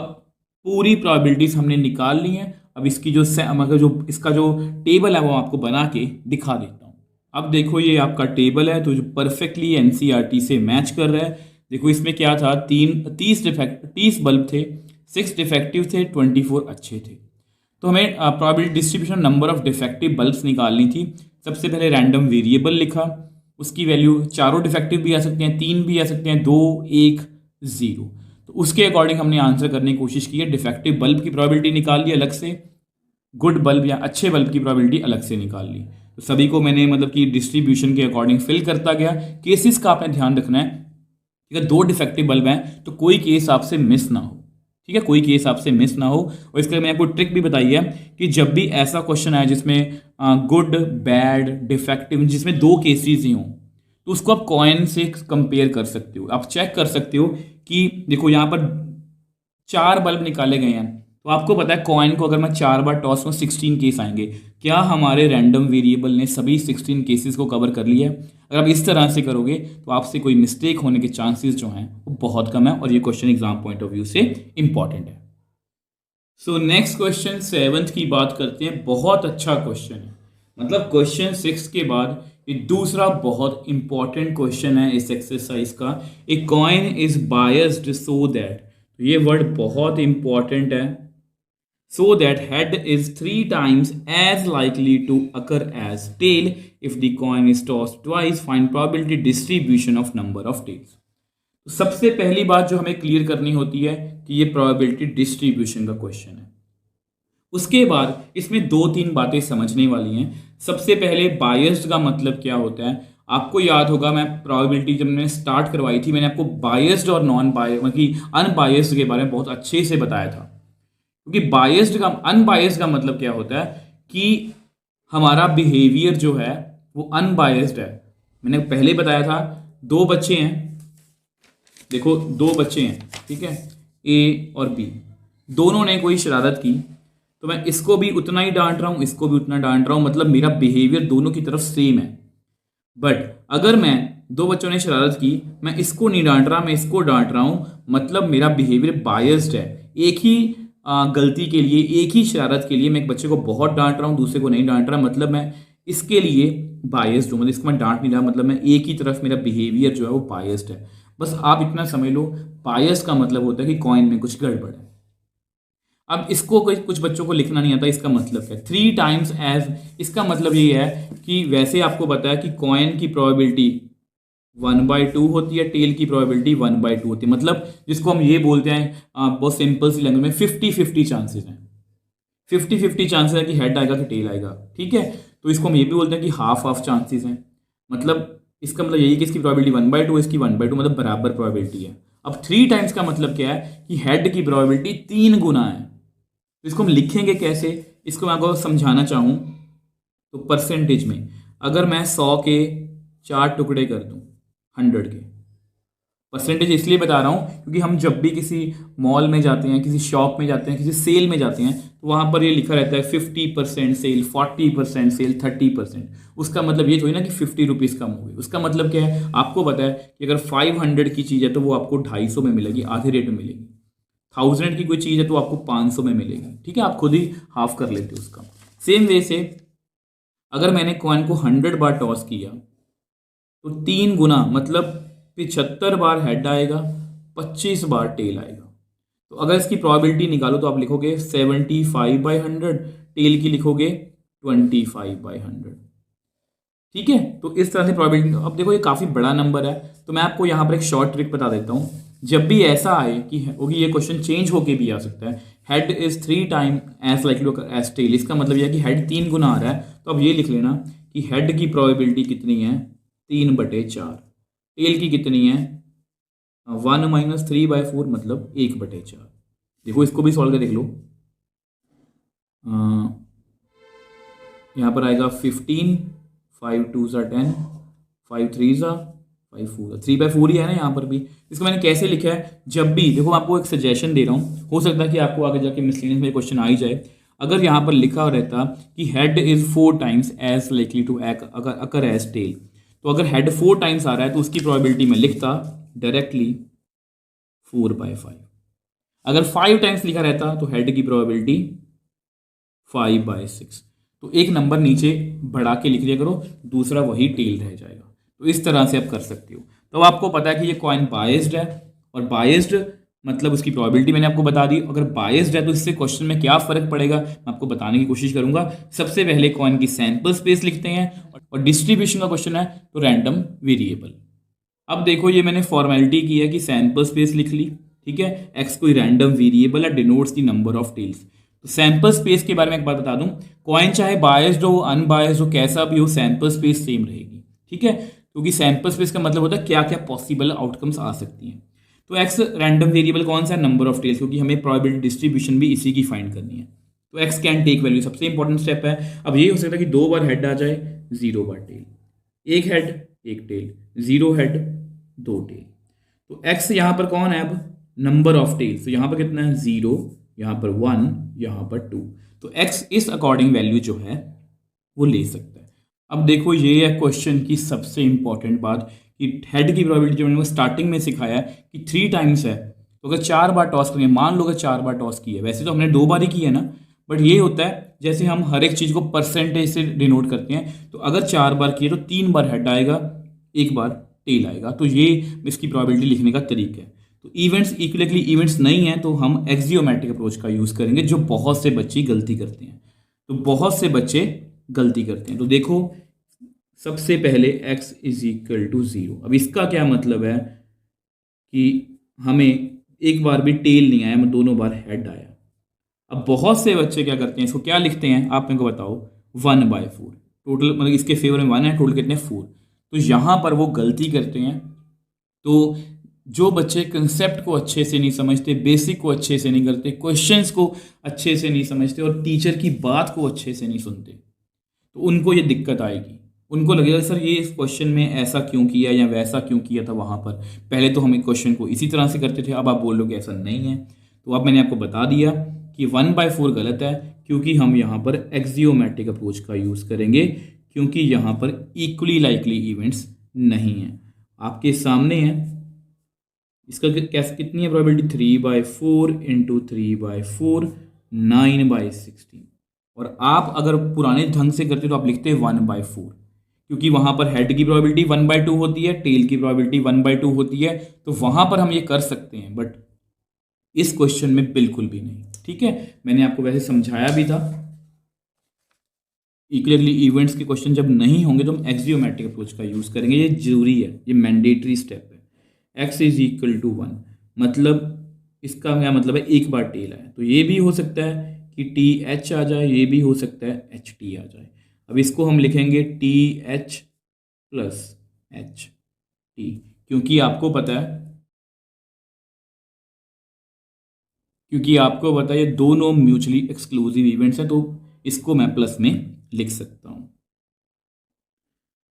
पूरी प्रोबेबिलिटीज हमने निकाल ली हैं। अब इसकी जो मतलब जो इसका जो टेबल है वो आपको बना के दिखा देता हूँ। अब देखो ये आपका टेबल है, तो जो परफेक्टली एनसीईआरटी से मैच कर रहा है। देखो इसमें क्या था, 30 बल्ब थे, 6 डिफेक्टिव थे, 24 अच्छे थे। तो हमें probability distribution number of defective bulbs निकालनी थी। सबसे पहले रैंडम वेरिएबल लिखा, उसकी वैल्यू चारों डिफेक्टिव भी आ सकते हैं, 3 भी आ सकते हैं, 2 1 0। तो उसके अकॉर्डिंग हमने आंसर करने की कोशिश की है। डिफेक्टिव बल्ब की प्रोबेबिलिटी निकाल ली अलग से, गुड बल्ब या अच्छे बल्ब की प्रोबेबिलिटी अलग से निकाल ली। तो सभी को मैंने मतलब कि डिस्ट्रीब्यूशन के अकॉर्डिंग फिल करता गया। केसेस का आपने ध्यान रखना है, ठीक है। 2 डिफेक्टिव बल्ब हैं तो कोई केस आपसे मिस ना हो, ठीक है, कोई केस आपसे मिस ना हो। और इसके लिए मैंने आपको ट्रिक भी बताई है कि जब भी ऐसा क्वेश्चन आए जिसमें गुड बैड डिफेक्टिव जिसमें 2 केसेस ही हों, तो उसको आप कॉइन से कंपेयर कर सकते हो। आप चेक कर सकते हो कि देखो यहाँ पर 4 बल्ब निकाले गए हैं, तो आपको पता है कॉइन को अगर मैं 4 बार टॉस में 16 केस आएंगे। क्या हमारे रैंडम वेरिएबल ने सभी 16 केसेस को कवर कर लिया है? अगर आप इस तरह से करोगे तो आपसे कोई मिस्टेक होने के चांसेस जो हैं वो बहुत कम है, और ये question exam point of view से इंपॉर्टेंट है। सो नेक्स्ट क्वेश्चन 7th की बात करते हैं। बहुत अच्छा क्वेश्चन है, मतलब क्वेश्चन 6 के बाद ये दूसरा बहुत इंपॉर्टेंट क्वेश्चन है इस एक्सरसाइज का। A coin is biased so that, ये वर्ड बहुत इंपॉर्टेंट है, so that head is 3 times as likely to occur as tail if the coin is tossed twice. Find probability distribution of number of tails. तो सबसे पहली बात जो हमें clear करनी होती है कि ये प्रोबेबिलिटी डिस्ट्रीब्यूशन का क्वेश्चन है। उसके बाद इसमें 2-3 बातें समझने वाली हैं। सबसे पहले बायस्ड का मतलब क्या होता है, आपको याद होगा मैं प्रोबेबिलिटी जब मैंने स्टार्ट करवाई थी मैंने आपको बायस्ड और नॉन बायस्ड मतलब अनबायस्ड के बारे में बहुत अच्छे से बताया था। क्योंकि बायस्ड का अनबायस्ड का मतलब क्या होता है कि हमारा बिहेवियर जो है वो अनबायस्ड है। मैंने पहले बताया था 2 बच्चे हैं, देखो 2 बच्चे हैं, ठीक है, ए और बी, दोनों ने कोई शरारत की, तो मैं इसको भी उतना ही डांट रहा हूं, इसको भी उतना डांट रहा हूं, मतलब मेरा बिहेवियर दोनों की तरफ सेम है। बट अगर मैं 2 बच्चों ने शरारत की, मैं इसको नहीं डांट रहा, मैं इसको डांट रहा हूं, मतलब मेरा बिहेवियर बायस्ड है। एक ही गलती के लिए, एक ही शरारत के लिए मैं एक बच्चे को बहुत डांट रहा हूं, दूसरे को नहीं डांट रहा, मतलब मैं इसके लिए बायस्ड हूं, मतलब इसको मैं डांट नहीं रहा, मतलब मैं एक ही तरफ मेरा बिहेवियर जो है वो बायस्ड है। बस आप इतना समझ लो, बायस का मतलब होता है कि कॉइन में कुछ गड़बड़ है। अब इसको कुछ बच्चों को लिखना नहीं आता, इसका मतलब है 3 टाइम्स एज, इसका मतलब ये है कि वैसे आपको पता है कि कॉइन की प्रोबेबिलिटी 1/2 होती है, टेल की प्रोबेबिलिटी 1/2 होती है, मतलब जिसको हम ये बोलते हैं बहुत सिंपल सी लैंग्वेज में 50-50 चांसेस हैं। 50-50 चांसेस है कि हेड आएगा कि टेल आएगा, ठीक है। तो इसको हम ये भी बोलते हैं कि हाफ हाफ चांसेस हैं, मतलब इसका मतलब यही कि इसकी प्रोबेबिलिटी 1/2, इसकी 1/2, मतलब बराबर प्रोबेबिलिटी है। अब 3 टाइम्स का मतलब क्या है कि हेड की प्रोबेबिलिटी 3 गुना है। तो इसको हम लिखेंगे कैसे, इसको मैं आपको समझाना चाहूँ तो परसेंटेज में, अगर मैं 100 के 4 टुकड़े कर दूँ 100 के, परसेंटेज इसलिए बता रहा हूँ क्योंकि हम जब भी किसी मॉल में जाते हैं, किसी शॉप में जाते हैं, किसी सेल में जाते हैं, तो वहाँ पर ये लिखा रहता है 50% सेल, 40% सेल, 30%। उसका मतलब ये थोड़ी ना कि 50 रुपीज़ कम हो गई। उसका मतलब क्या है, आपको पता है कि अगर 500 की चीज़ है तो वो आपको 250 में मिलेगी, आधे रेट में मिलेगी। 1000 की कोई चीज़ है तो आपको 500 में मिलेगी। ठीक है, आप खुद ही हाफ कर लेते हो उसका। सेम वे से अगर मैंने कॉइन को 100 बार टॉस किया तो 3 गुना मतलब 75 बार हेड आएगा, 25 बार टेल आएगा। तो अगर इसकी प्रोबेबिलिटी निकालो तो आप लिखोगे 75/100, टेल की लिखोगे 25/100। ठीक है, तो इस तरह से प्रोबेबिलिटी। अब देखो ये काफ़ी बड़ा नंबर है, तो मैं आपको यहाँ पर एक शॉर्ट ट्रिक बता देता हूँ। जब भी ऐसा आए कि ये क्वेश्चन चेंज होके भी आ सकता है, head is 3 time as likely as tail, इसका मतलब यह है कि हेड 3 गुना आ रहा है, तो अब ये लिख लेना कि हेड की प्रोबेबिलिटी कितनी है, 3/4। टेल की कितनी है, 1 - 3/4 मतलब 1/4। देखो इसको भी सॉल्व कर देख लो। यहाँ पर आएगा 15, 5 2 10, 5 3 5 4, 3/4 ही है ना यहाँ पर भी। इसको मैंने कैसे लिखा है, जब भी देखो मैं आपको एक सजेशन दे रहा हूँ, हो सकता है कि आपको आगे जाके मिसलेनियस में क्वेश्चन आ ही जाए। अगर यहाँ पर लिखा रहता कि head is 4 times as likely to occur as tail, तो अगर हेड 4 टाइम्स आ रहा है तो उसकी प्रोबेबिलिटी में लिखता डायरेक्टली 4/5। अगर 5 टाइम्स लिखा रहता तो हेड की प्रोबेबिलिटी 5/6। तो एक नंबर नीचे बढ़ा के लिख दिया करो, दूसरा वही टेल रह जाएगा। तो इस तरह से आप कर सकते हो। तो आपको पता है कि ये कॉइन बायस्ड है, और बायस्ड मतलब उसकी प्रोबेबिलिटी मैंने आपको बता दी। अगर बायस्ड है तो इससे क्वेश्चन में क्या फर्क पड़ेगा मैं आपको बताने की कोशिश करूंगा। सबसे पहले कॉइन की सैंपल स्पेस लिखते हैं, और डिस्ट्रीब्यूशन का क्वेश्चन है तो रैंडम वेरिएबल। अब देखो ये मैंने फॉर्मेलिटी की है कि सैंपल स्पेस लिख ली, ठीक है। एक्स कोई रैंडम वेरिएबल है, denotes the number of tails. तो सैंपल स्पेस के बारे में एक बात बता दूं, कॉइन चाहे बायस्ड हो, अनबायस्ड हो, कैसा भी हो, सैंपल स्पेस सेम रहेगी। ठीक है, क्योंकि सैंपल स्पेस का मतलब होता है क्या क्या पॉसिबल आउटकम्स आ सकती हैं। तो एक्स रैंडम वेरिएबल कौन सा है, नंबर ऑफ टेल्स, क्योंकि हमें प्रोबेबिलिटी डिस्ट्रीब्यूशन भी इसी की फाइंड करनी है। तो एक्स कैन टेक वैल्यू सबसे इंपॉर्टेंट स्टेप है। अब ये हो सकता है कि 2 बार हेड आ जाए, 0 बार tail, 1 head 1 tail, 0 head 2 tail. तो एक्स यहां पर कौन है, अब नंबर ऑफ टेल्स। तो यहां पर कितना है, 0, यहां पर 1, यहां पर 2। तो एक्स इस अकॉर्डिंग वैल्यू जो है वो ले सकता है। अब देखो ये है क्वेश्चन की सबसे इंपॉर्टेंट बात कि हेड की प्रोबेबिलिटी जो मैंने स्टार्टिंग में सिखाया है कि 3 टाइम्स है, तो अगर 4 बार टॉस करेंगे, मान लो अगर 4 बार टॉस की है, वैसे तो हमने 2 बार ही की है ना, बट ये होता है जैसे हम हर एक चीज़ को परसेंटेज से डिनोट करते हैं। तो अगर 4 बार किए तो 3 बार हेड आएगा, 1 बार टेल आएगा। तो ये इसकी प्रोबेबिलिटी लिखने का तरीका है। तो इवेंट्स इक्वली इवेंट्स नहीं है तो हम एक्सियोमेट्रिक अप्रोच का यूज़ करेंगे, जो बहुत से बच्चे गलती करते हैं। तो बहुत से बच्चे गलती करते हैं। तो देखो सबसे पहले x इज इक्वल टू 0। अब इसका क्या मतलब है कि हमें एक बार भी टेल नहीं आया, मैं दोनों बार हेड आया। अब बहुत से बच्चे क्या करते हैं, इसको क्या लिखते हैं आप मेरे को बताओ, 1/4 टोटल, मतलब इसके फेवर में 1 है, टोटल कितने 4। तो यहां पर वो गलती करते हैं। तो जो बच्चे कंसेप्ट को अच्छे से नहीं समझते, बेसिक को अच्छे से नहीं करते, क्वेश्चंस को अच्छे से नहीं समझते, और टीचर की बात को अच्छे से नहीं सुनते, तो उनको ये दिक्कत आएगी। उनको लगेगा सर ये इस क्वेश्चन में ऐसा क्यों किया या वैसा क्यों किया था वहां पर, पहले तो हम एक क्वेश्चन को इसी तरह से करते थे, अब आप बोल रहे हो कि ऐसा नहीं है। तो अब मैंने आपको बता दिया कि 1/4 गलत है, क्योंकि हम यहाँ पर एक्सियोमेट्रिक अप्रोच का यूज़ करेंगे, क्योंकि यहाँ पर इक्वली लाइकली इवेंट्स नहीं है। आपके सामने है, इसका कैसे कितनी है प्रोबेबिलिटी, 3/4 इंटू 3/4, 9/16। और आप अगर पुराने ढंग से करते तो आप लिखते 1/4, क्योंकि वहां पर हेड की प्रोबेबिलिटी 1/2 होती है, टेल की प्रोबेबिलिटी 1/2 होती है। तो वहां पर हम ये कर सकते हैं, बट इस क्वेश्चन में बिल्कुल भी नहीं। ठीक है, मैंने आपको वैसे समझाया भी था, इक्वली इवेंट्स के क्वेश्चन जब नहीं होंगे तो हम एक्सियोमेट्रिक अप्रोच का यूज करेंगे। ये जरूरी है, ये मैंडेटरी स्टेप है। x इज इक्वल टू 1 मतलब इसका क्या मतलब है, एक बार टेल है, तो ये भी हो सकता है कि टी एच आ जाए, ये भी हो सकता है एच टी आ जाए। अब इसको हम लिखेंगे T H plus H T, क्योंकि आपको पता है ये दोनों म्यूचुअली एक्सक्लूसिव इवेंट्स हैं, तो इसको मैं प्लस में लिख सकता हूं।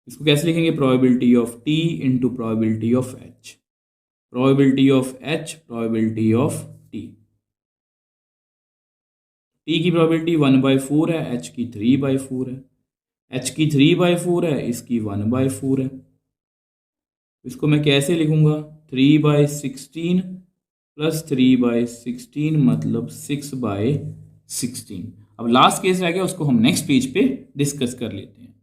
इसको कैसे लिखेंगे, probability of T into probability of H. Probability of H, probability of T. T की प्रोबेबिलिटी 1/4 है, एच की 3/4 है। एच की 3/4 है, इसकी 1/4 है। इसको मैं कैसे लिखूंगा? 3/16 प्लस 3/16 मतलब 6/16। अब लास्ट केस रह गया, उसको हम नेक्स्ट पेज पे डिस्कस कर लेते हैं।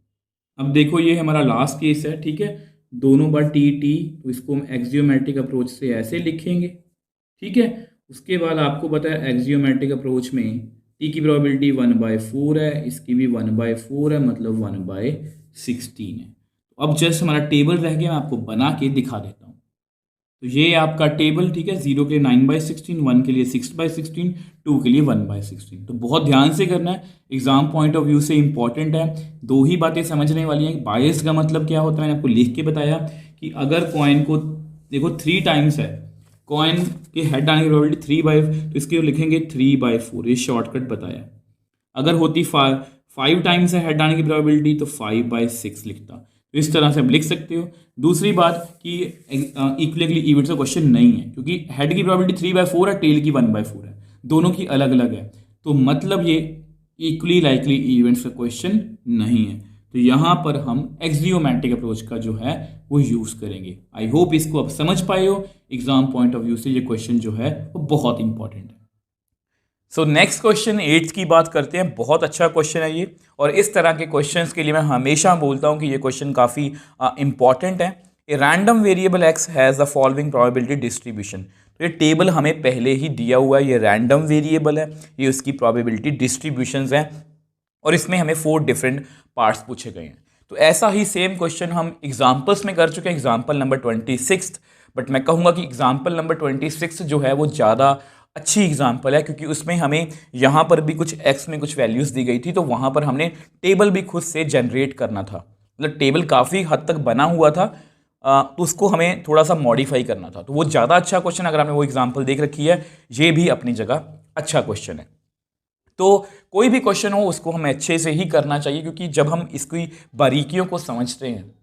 अब देखो ये हमारा लास्ट केस है, ठीक है। दोनों बार टी टी, तो इसको हम एक्सियोमेट्रिक अप्रोच से ऐसे लिखेंगे, ठीक है। उसके बाद आपको पता है एक्सियोमेट्रिक अप्रोच में टी की प्रोबेबिलिटी 1/4 है, इसकी भी 1/4 है, मतलब 1/16 है। अब जस्ट हमारा टेबल रह गया, मैं आपको बना के दिखा देता हूँ। तो ये आपका टेबल, ठीक है। 0 के लिए 9/16, 1 के लिए 6/16, 2 के लिए 1/16। तो बहुत ध्यान से करना है, एग्जाम पॉइंट ऑफ व्यू से इंपॉर्टेंट है। दो ही बातें समझने वाली हैं। बायस का मतलब क्या होता है, मैंने आपको लिख के बताया कि अगर कॉइन को देखो 3 टाइम्स है, कॉइन के हेड आने की प्रोबेबिलिटी 3/, तो इसके लिखेंगे 3/4, ये शॉर्टकट बताया। अगर होती 5 टाइम्स है हेड आने की प्रोबेबिलिटी, तो 5/6 लिखता। तो इस तरह से आप लिख सकते हो। दूसरी बात कि इक्वली इवेंट्स का क्वेश्चन नहीं है, क्योंकि हेड की प्रोबेबिलिटी 3/4 है, टेल की 1/4 है, दोनों की अलग अलग है। तो मतलब ये इक्वली लाइकली इवेंट्स का क्वेश्चन नहीं है। तो यहाँ पर हम एक्सियोमेट्रिक अप्रोच का जो है वो यूज़ करेंगे। आई होप इसको आप समझ पाए हो। एग्जाम पॉइंट ऑफ व्यू से ये क्वेश्चन जो है वो बहुत इंपॉर्टेंट है। सो नेक्स्ट क्वेश्चन 8th की बात करते हैं। बहुत अच्छा क्वेश्चन है ये, और इस तरह के क्वेश्चंस के लिए मैं हमेशा बोलता हूँ कि ये क्वेश्चन काफ़ी इंपॉर्टेंट है। A random variable x has the following probability distribution. तो ये टेबल हमें पहले ही दिया हुआ है, ये रैंडम वेरिएबल है, ये उसकी प्रोबेबिलिटी डिस्ट्रीब्यूशंस हैं, और इसमें हमें 4 डिफरेंट पार्ट्स पूछे गए हैं। तो ऐसा ही सेम क्वेश्चन हम एग्जाम्पल्स में कर चुके हैं, एग्जाम्पल नंबर 26। बट मैं कहूँगा कि एग्जाम्पल नंबर 26 जो है वो ज़्यादा अच्छी एग्जाम्पल है, क्योंकि उसमें हमें यहाँ पर भी कुछ एक्स में कुछ वैल्यूज़ दी गई थी, तो वहाँ पर हमने टेबल भी खुद से जनरेट करना था। मतलब टेबल काफ़ी हद तक बना हुआ था, तो उसको हमें थोड़ा सा मॉडिफाई करना था। तो वो ज़्यादा अच्छा क्वेश्चन, अगर आपने वो एग्जाम्पल देख रखी है, ये भी अपनी जगह अच्छा क्वेश्चन है। तो कोई भी क्वेश्चन हो उसको हमें अच्छे से ही करना चाहिए, क्योंकि जब हम इसकी बारीकियों को समझते हैं,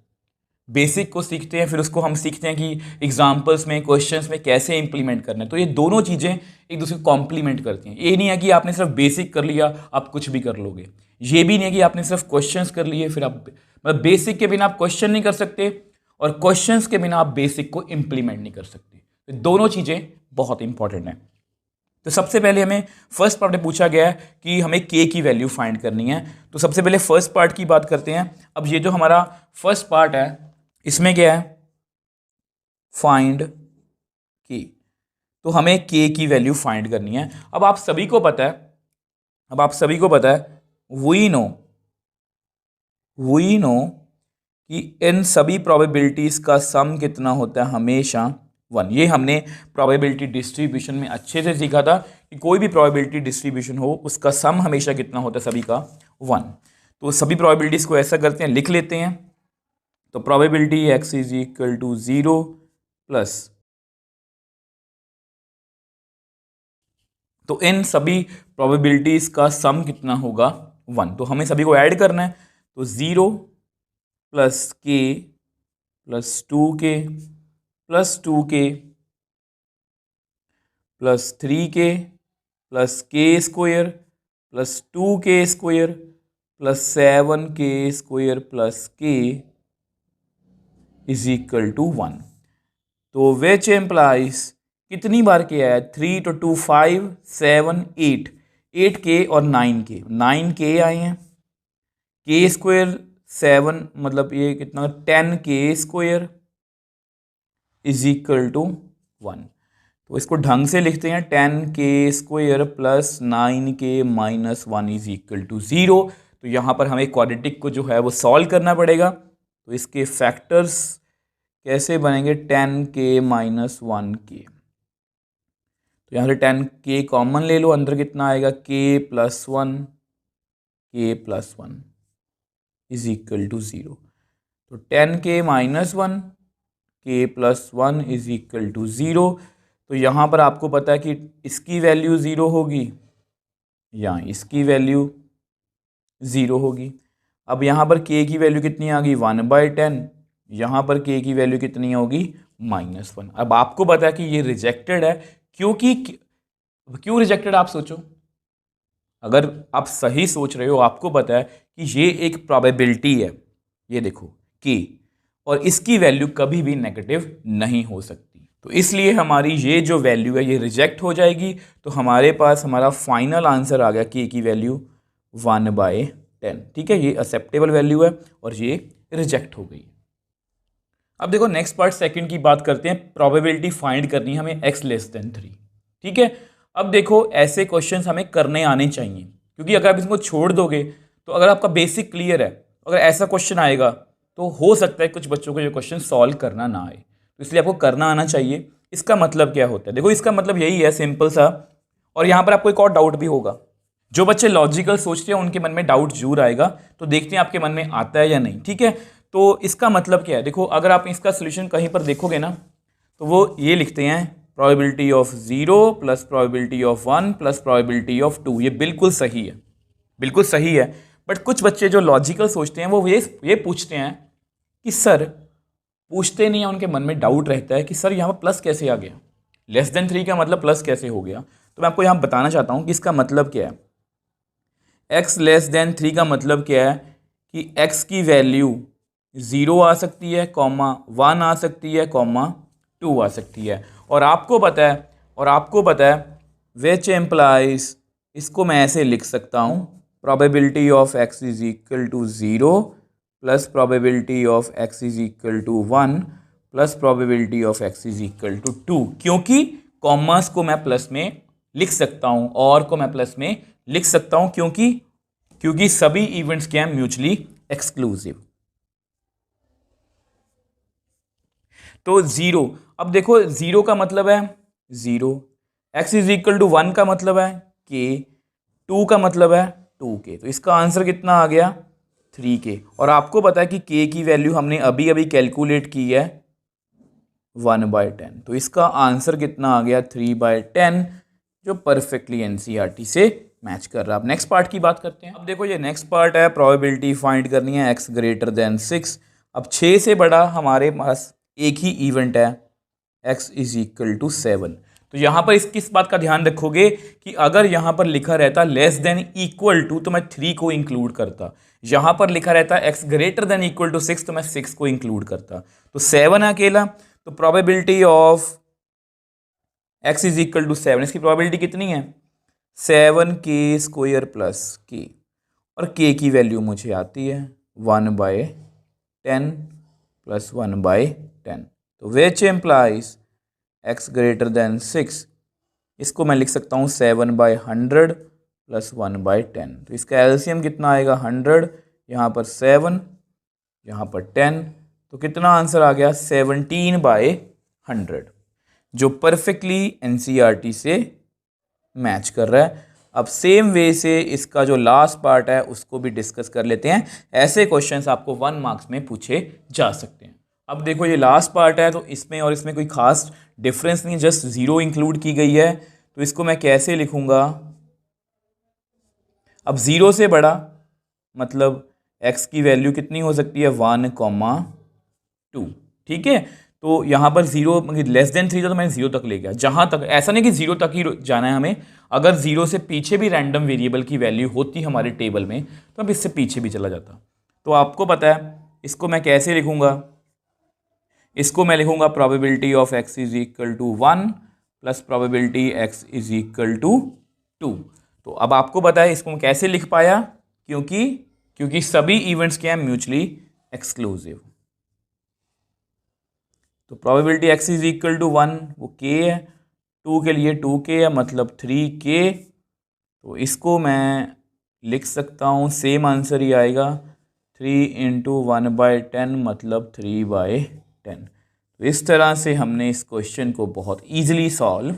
बेसिक को सीखते हैं, फिर उसको हम सीखते हैं कि एग्जाम्पल्स में, क्वेश्चंस में कैसे इंप्लीमेंट करना है। तो ये दोनों चीज़ें एक दूसरे को कॉम्प्लीमेंट करती हैं। ये नहीं है कि आपने सिर्फ बेसिक कर लिया आप कुछ भी कर लोगे, ये भी नहीं है कि आपने सिर्फ क्वेश्चंस कर लिए फिर आप, मतलब बेसिक के बिना आप क्वेश्चन नहीं कर सकते, और क्वेश्चंस के बिना आप बेसिक को इंप्लीमेंट नहीं कर सकते। तो दोनों चीज़ें बहुत इंपॉर्टेंट हैं। तो सबसे पहले हमें फर्स्ट पार्ट में पूछा गया है कि हमें के की वैल्यू फाइंड करनी है। तो सबसे पहले फर्स्ट पार्ट की बात करते हैं। अब ये जो हमारा फर्स्ट पार्ट है, इसमें क्या है, फाइंड के। तो हमें के की वैल्यू फाइंड करनी है। अब आप सभी को पता है, वी नो कि इन सभी प्रोबेबिलिटीज का सम कितना होता है, हमेशा 1। ये हमने प्रोबेबिलिटी डिस्ट्रीब्यूशन में अच्छे से सीखा था कि कोई भी प्रोबेबिलिटी डिस्ट्रीब्यूशन हो उसका सम हमेशा कितना होता है, सभी का 1। तो सभी प्रोबेबिलिटीज को ऐसा करते हैं, लिख लेते हैं। तो probability x is equal to 0 plus, तो इन सभी प्रोबेबिलिटीज का सम कितना होगा, 1। तो हमें सभी को ऐड करना है। तो 0 plus k plus 2k plus 2k plus 3k plus k square plus 2k square plus 7k square plus k is equal to 1। तो विच एम्प्लाइज कितनी बार के आया, 3 to 2 5 7 8, 8k और 9k, 9k आए हैं। k स्क्वायर 7 मतलब ये कितना, 10k square is equal to 1। तो इसको ढंग से लिखते हैं, 10k square plus 9k minus 1 is equal to 0। तो यहाँ पर हमें क्वाड्रेटिक को जो है वो सॉल्व करना पड़ेगा। तो इसके फैक्टर्स कैसे बनेंगे, 10k माइनस 1k। तो यहाँ से 10k कॉमन ले लो, अंदर कितना आएगा, k plus 1 is equal to 0। तो 10k minus 1 k plus 1 is equal to 0। तो यहाँ पर आपको पता है कि इसकी वैल्यू 0 होगी या इसकी वैल्यू 0 होगी। अब यहाँ पर k की वैल्यू कितनी आ गई, 1/10, यहाँ पर k की वैल्यू कितनी होगी -1। अब आपको पता है कि ये रिजेक्टेड है, क्योंकि क्यों रिजेक्टेड आप सोचो। अगर आप सही सोच रहे हो, आपको पता है कि ये एक प्रोबेबिलिटी है, ये देखो k, और इसकी वैल्यू कभी भी नेगेटिव नहीं हो सकती, तो इसलिए हमारी ये जो वैल्यू है ये रिजेक्ट हो जाएगी। तो हमारे पास हमारा फाइनल आंसर आ गया k की वैल्यू 1/10। ठीक है, ये एक्सेप्टेबल वैल्यू है और ये रिजेक्ट हो गई। अब देखो नेक्स्ट पार्ट सेकंड की बात करते हैं। प्रोबेबिलिटी फाइंड करनी है हमें x<3। ठीक है, अब देखो ऐसे क्वेश्चंस हमें करने आने चाहिए, क्योंकि अगर आप इसको छोड़ दोगे तो अगर आपका बेसिक क्लियर है, अगर ऐसा क्वेश्चन आएगा तो हो सकता है कुछ बच्चों को ये क्वेश्चन सॉल्व करना ना आए, तो इसलिए आपको करना आना चाहिए। इसका मतलब क्या होता है, देखो इसका मतलब यही है, सिंपल सा। और यहाँ पर आपको एक और डाउट भी होगा, जो बच्चे लॉजिकल सोचते हैं उनके मन में डाउट जरूर आएगा, तो देखते हैं आपके मन में आता है या नहीं। ठीक है, तो इसका मतलब क्या है, देखो अगर आप इसका सोल्यूशन कहीं पर देखोगे ना, तो वो ये लिखते हैं probability of 0 plus probability of 1 plus probability of 2। ये बिल्कुल सही है, बिल्कुल सही है। बट कुछ बच्चे जो लॉजिकल सोचते हैं वो ये पूछते हैं कि सर, पूछते नहीं है, उनके मन में डाउट रहता है कि सर यहाँ पर प्लस कैसे आ गया, <3 का मतलब प्लस कैसे हो गया। तो मैं आपको यहाँ बताना चाहता हूँ कि इसका मतलब क्या है। x<3 का मतलब क्या है कि x की वैल्यू 0 आ सकती है, कॉमा 1 आ सकती है, कॉमा 2 आ सकती है। और आपको पता है विच एम्प्लाइज, इसको मैं ऐसे लिख सकता हूँ, probability of x is equal to 0 plus probability of x is equal to 1 plus probability of x is equal to 2। क्योंकि कॉमर्स को मैं प्लस में लिख सकता हूँ, और को मैं प्लस में लिख सकता हूँ, क्योंकि सभी इवेंट्स क्या हैं, म्यूचुअली एक्सक्लूसिव। तो 0, अब देखो 0 का मतलब है 0, x इज इक्वल टू 1 का मतलब है k, 2 का मतलब है 2k। तो इसका आंसर कितना आ गया 3k। और आपको पता है कि k की वैल्यू हमने अभी अभी कैलकुलेट की है 1/10। तो इसका आंसर कितना आ गया 3/10, जो परफेक्टली एनसीईआरटी से मैच कर रहा है। अब नेक्स्ट पार्ट की बात करते हैं। अब देखो ये नेक्स्ट पार्ट है, प्रोबेबिलिटी फाइंड करनी है x>6। अब 6 से बड़ा हमारे पास एक ही इवेंट है, x इज इक्वल टू 7। तो यहाँ पर किस बात का ध्यान रखोगे कि अगर यहाँ पर लिखा रहता << तो मैं 3 को इंक्लूड करता, यहाँ पर लिखा रहता x>< 6 तो मैं 6 को इंक्लूड करता। तो 7 अकेला, तो probability of x is equal to 7, इसकी प्रोबेबिलिटी कितनी है 7k² प्लस k, और k की वैल्यू मुझे आती है 1/10 प्लस 1/10। तो विच एम्प्लाइज x>6, इसको मैं लिख सकता हूँ 7/100 प्लस 1/10। तो इसका एलसीएम कितना आएगा 100, यहाँ पर 7, यहाँ पर 10, तो कितना आंसर आ गया 17/100, जो परफेक्टली एनसीईआरटी से मैच कर रहा है। अब सेम वे से इसका जो लास्ट पार्ट है उसको भी डिस्कस कर लेते हैं। ऐसे क्वेश्चंस आपको 1 मार्क्स में पूछे जा सकते हैं। अब देखो ये लास्ट पार्ट है, तो इसमें और इसमें कोई खास डिफरेंस नहीं, जस्ट 0 इंक्लूड की गई है। तो इसको मैं कैसे लिखूंगा, अब 0 से बड़ा मतलब x की वैल्यू कितनी हो सकती है 1,2। ठीक है, तो यहाँ पर 0 <3 था तो मैंने 0 तक ले गया। जहाँ तक, ऐसा नहीं कि 0 तक ही जाना है हमें, अगर 0 से पीछे भी रैंडम वेरिएबल की वैल्यू होती हमारे टेबल में तो अब इससे पीछे भी चला जाता। तो आपको पता है इसको मैं कैसे लिखूंगा, इसको मैं लिखूंगा probability of x is equal to 1 plus probability x is equal to 2। तो अब आपको पता है इसको मैं कैसे लिख पाया, क्योंकि सभी इवेंट्स क्या हैं म्यूचुअली एक्सक्लूसिव। तो probability x is equal to 1 वो k है, 2 के लिए 2k है मतलब 3k। तो इसको मैं लिख सकता हूँ, सेम आंसर ही आएगा 3 × 1/10 मतलब 3/10। तो इस तरह से हमने इस क्वेश्चन को बहुत ईजिली सॉल्व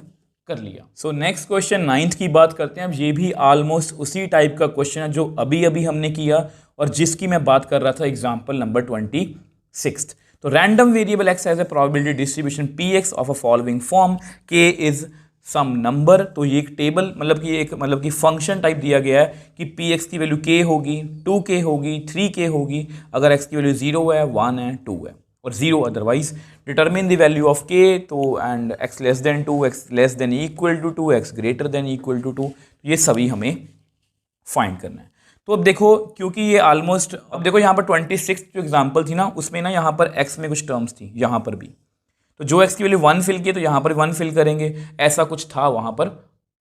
कर लिया। सो नेक्स्ट क्वेश्चन 9th की बात करते हैं। अब ये भी ऑलमोस्ट उसी टाइप का क्वेश्चन है जो अभी अभी हमने किया और जिसकी मैं बात कर रहा था, एग्जाम्पल नंबर 26। तो random variable x has a probability distribution px of a following form, k is some number. तो ये एक टेबल मतलब कि फंक्शन टाइप दिया गया है कि px की वैल्यू k होगी, 2k होगी, 3k होगी, अगर x की वैल्यू 0 है, 1 है, 2 है। और 0 otherwise. Determine the value of k, तो and x less than 2, x less than equal to 2, x greater than equal to 2, ये सभी हमें फाइंड करना है। तो अब देखो, क्योंकि ये ऑलमोस्ट, अब देखो यहाँ पर 26 जो एग्जांपल थी ना, उसमें ना यहाँ पर x में कुछ टर्म्स थी, यहाँ पर भी, तो जो x की वैल्यू 1 फिल की तो यहाँ पर 1 फिल करेंगे, ऐसा कुछ था वहाँ पर,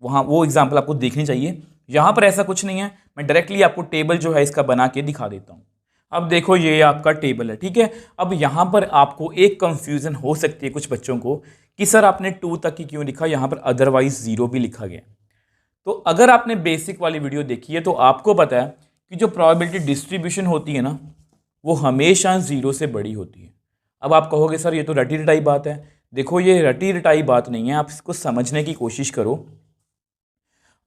वहाँ वो एग्जाम्पल आपको देखनी चाहिए। यहाँ पर ऐसा कुछ नहीं है, मैं डायरेक्टली आपको टेबल जो है इसका बना के दिखा देता हूँ। अब देखो ये आपका टेबल है, ठीक है। अब यहाँ पर आपको एक कंफ्यूजन हो सकती है कुछ बच्चों को कि सर आपने 2 तक ही क्यों लिखा, यहाँ पर अदरवाइज 0 भी लिखा गया। तो अगर आपने बेसिक वाली वीडियो देखी है तो आपको पता है कि जो प्रोबेबिलिटी डिस्ट्रीब्यूशन होती है ना, वो हमेशा 0 से बड़ी होती है। अब आप कहोगे सर ये तो रटी रटाई बात है। देखो ये रटी रटाई बात नहीं है, आप इसको समझने की कोशिश करो।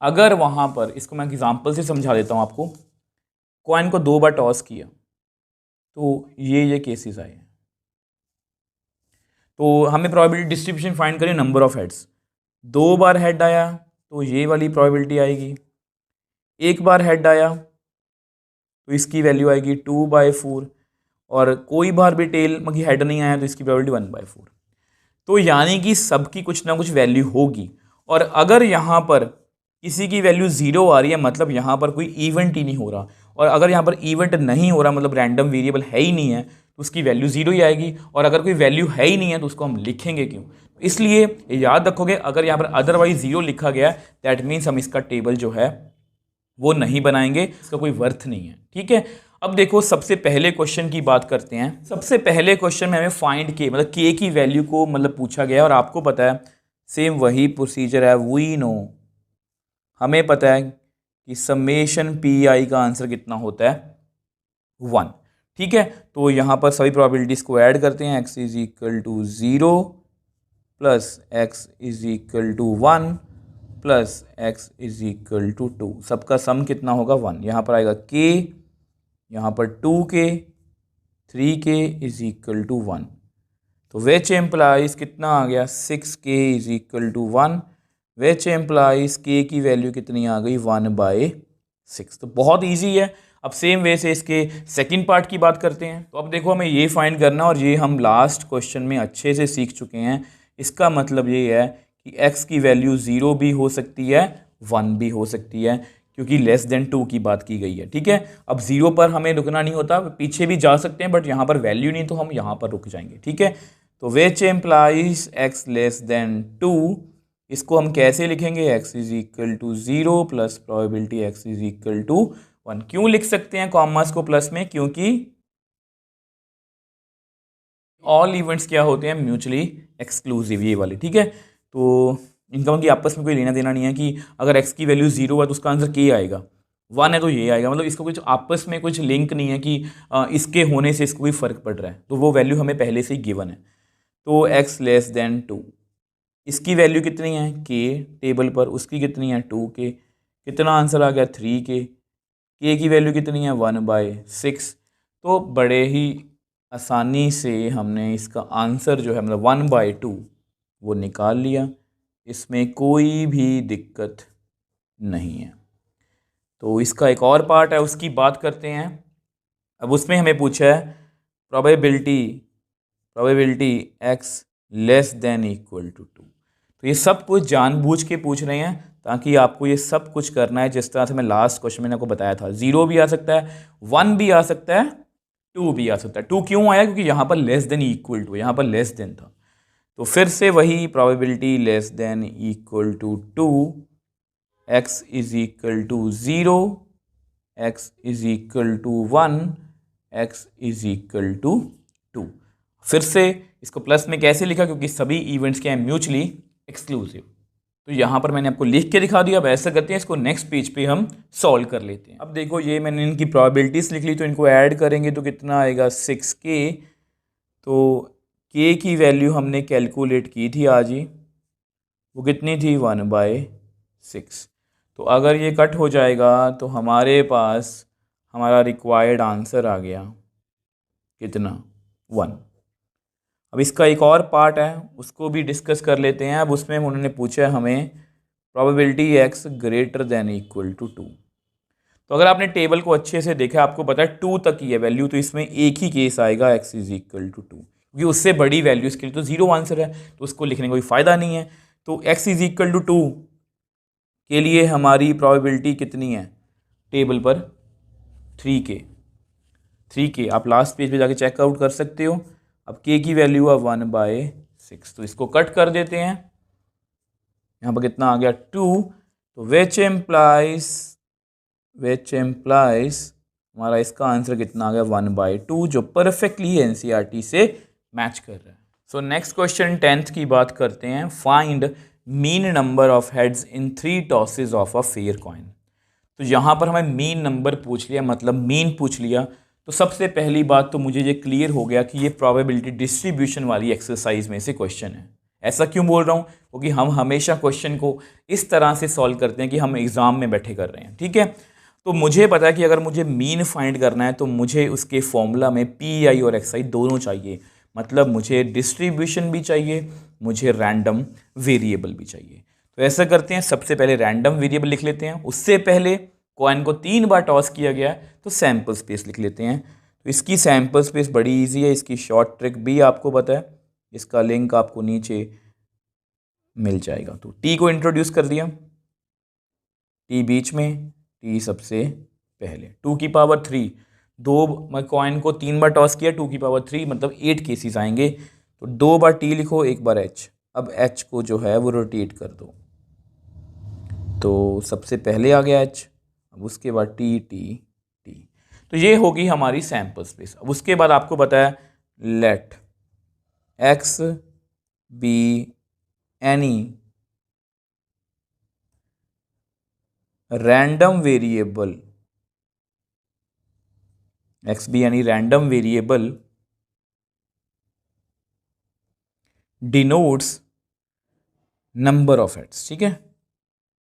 अगर वहाँ पर, इसको मैं एग्जाम्पल से समझा देता हूँ आपको, कॉइन को 2 बार टॉस किया तो ये केसेस आए, तो हमें प्रोबेबिलिटी डिस्ट्रीब्यूशन फाइंड करें number of heads. 2 bar head आया तो ये वाली प्रोबेबिलिटी आएगी, 1 बार हेड आया तो इसकी वैल्यू आएगी 2/4, और कोई बार भी टेल मतलब हेड नहीं आया तो इसकी प्रोबेबिलिटी 1/4। तो यानी कि सबकी कुछ ना कुछ वैल्यू होगी, और अगर यहाँ पर किसी की वैल्यू 0 आ रही है मतलब यहाँ पर कोई इवेंट ही नहीं हो रहा, और अगर यहाँ पर इवेंट नहीं हो रहा मतलब रैंडम वेरिएबल है ही नहीं है तो उसकी वैल्यू 0 ही आएगी, और अगर कोई वैल्यू है ही नहीं है तो उसको हम लिखेंगे क्यों। इसलिए याद रखोगे, अगर यहाँ पर अदरवाइज 0 लिखा गया दैट मीन्स हम इसका टेबल जो है वो नहीं बनाएंगे, इसका कोई वर्थ नहीं है, ठीक है। अब देखो सबसे पहले क्वेश्चन की बात करते हैं। सबसे पहले क्वेश्चन में हमें फाइंड के मतलब के की वैल्यू को मतलब पूछा गया है, और आपको पता है सेम वही प्रोसीजर है। वी नो, हमें पता है कि समेशन पी आई का आंसर कितना होता है 1, ठीक है। तो यहाँ पर सभी प्रोबेबिलिटीज को ऐड करते हैं, x is equal to 0 plus x is equal to 1 plus x is equal to 2, सबका सम कितना होगा 1। यहाँ पर आएगा k, यहाँ पर 2k, 3k is equal to 1, तो विच एम्प्लाइज कितना आ गया 6k is equal to 1, which implies k की वैल्यू कितनी आ गई 1/6। तो बहुत इजी है। अब सेम वे से इसके सेकंड पार्ट की बात करते हैं। तो अब देखो हमें ये फाइंड करना, और ये हम लास्ट क्वेश्चन में अच्छे से सीख चुके हैं। इसका मतलब ये है कि x की वैल्यू 0 भी हो सकती है 1 भी हो सकती है, क्योंकि लेस देन 2 की बात की गई है, ठीक है। अब 0 पर हमें रुकना नहीं होता, पीछे भी जा सकते हैं, बट यहाँ पर वैल्यू नहीं तो हम यहाँ पर रुक जाएंगे, ठीक है। तो which implies x less than 2, इसको हम कैसे लिखेंगे, x is equal to 0 plus probability x is equal to 1। क्यों लिख सकते हैं कॉमर्स को प्लस में, क्योंकि ऑल इवेंट्स क्या होते हैं म्यूचुअली एक्सक्लूसिव, ये वाले, ठीक है। तो इनका मतलब आपस में कोई लेना देना नहीं है कि अगर x की वैल्यू 0 है तो उसका आंसर k आएगा, 1 है तो ये आएगा, मतलब इसका कुछ आपस में कुछ लिंक नहीं है कि इसके होने से इसको कोई फ़र्क पड़ रहा है। तो वो वैल्यू हमें पहले से ही गिवन है। तो x लेस देन 2, इसकी वैल्यू कितनी है k टेबल पर, उसकी कितनी है 2k, कितना आंसर आ गया 3k, k की वैल्यू कितनी है 1/6। तो बड़े ही आसानी से हमने इसका आंसर जो है मतलब 1/2 वो निकाल लिया, इसमें कोई भी दिक्कत नहीं है। तो इसका एक और पार्ट है, उसकी बात करते हैं। अब उसमें हमें पूछा है probability x less than equal to 2। तो ये सब कुछ जानबूझ के पूछ रहे हैं ताकि आपको ये सब कुछ करना है जिस तरह से मैं लास्ट क्वेश्चन में आपको बताया था। 0 भी आ सकता है, 1 भी आ सकता है, 2 भी आ सकता है। 2 क्यों आया, क्योंकि यहाँ पर लेस देन इक्वल टू, यहाँ पर लेस देन था। तो फिर से वही probability less than equal to 2, x is equal to 0, x is equal to 1, x is equal to 2। फिर से इसको प्लस में कैसे लिखा, क्योंकि सभी इवेंट्स क्या है म्यूचुअली एक्सक्लूसिव। तो यहाँ पर मैंने आपको लिख के दिखा दिया। अब ऐसा करते हैं, इसको नेक्स्ट पेज पे हम सॉल्व कर लेते हैं। अब देखो ये मैंने इनकी प्रोबेबिलिटीज लिख ली, तो इनको ऐड करेंगे तो कितना आएगा 6k। तो k की वैल्यू हमने कैलकुलेट की थी आज ही, वो कितनी थी 1/6। तो अगर ये कट हो जाएगा तो हमारे पास हमारा रिक्वायर्ड आंसर आ गया कितना 1। अब इसका एक और पार्ट है, उसको भी डिस्कस कर लेते हैं। अब उसमें उन्होंने पूछा हमें probability x greater than equal to 2। तो अगर आपने टेबल को अच्छे से देखा, आपको पता है 2 तक ही है वैल्यू, तो इसमें एक ही केस आएगा x इज इक्वल टू 2, क्योंकि उससे बड़ी वैल्यू इसके लिए तो 0 आंसर है, तो उसको लिखने का कोई फ़ायदा नहीं है। तो x इज इक्वल टू 2 के लिए हमारी प्रोबेबिलिटी कितनी है टेबल पर? 3k आप लास्ट पेज पे जाके चेकआउट कर सकते हो। अब k की वैल्यू है 1/6, तो इसको कट कर देते हैं। यहाँ पर कितना आ गया 2, तो विच एम्प्लाइज हमारा इसका आंसर कितना आ गया 1/2, जो परफेक्टली एनसीईआरटी से मैच कर रहा है। सो नेक्स्ट क्वेश्चन 10th की बात करते हैं। Find mean number of heads in 3 tosses of a fair coin. तो यहाँ पर हमें मीन नंबर पूछ लिया, मतलब मीन पूछ लिया। तो सबसे पहली बात तो मुझे ये क्लियर हो गया कि ये प्रोबेबिलिटी डिस्ट्रीब्यूशन वाली एक्सरसाइज में से क्वेश्चन है। ऐसा क्यों बोल रहा हूँ? क्योंकि हम हमेशा क्वेश्चन को इस तरह से सॉल्व करते हैं कि हम एग्जाम में बैठे कर रहे हैं, ठीक है। तो मुझे पता है कि अगर मुझे मीन फाइंड करना है तो मुझे उसके फॉर्मूला में पी आई और एक्स आई दोनों चाहिए, मतलब मुझे डिस्ट्रीब्यूशन भी चाहिए, मुझे रैंडम वेरिएबल भी चाहिए। तो ऐसा करते हैं, सबसे पहले रैंडम वेरिएबल लिख लेते हैं। उससे पहले कॉइन को 3 बार टॉस किया गया है, तो सैम्पल स्पेस लिख लेते हैं। तो इसकी सैम्पल स्पेस बड़ी इजी है, इसकी शॉर्ट ट्रिक भी आपको पता है, इसका लिंक आपको नीचे मिल जाएगा। तो टी को इंट्रोड्यूस कर दिया, टी बीच में, टी सबसे पहले, 2 की पावर 3, दो कॉइन को 3 बार टॉस किया, 2 की पावर 3 मतलब 8 केसेस आएंगे। तो 2 बार टी लिखो, 1 बार एच। अब एच को जो है वो रोटेट कर दो, तो सबसे पहले आ गया एच, अब उसके बाद टी टी टी। तो ये होगी हमारी सैम्पल स्पेस। अब उसके बाद आपको पता है let x be any random variable, x be any random variable denotes number of heads, ठीक है,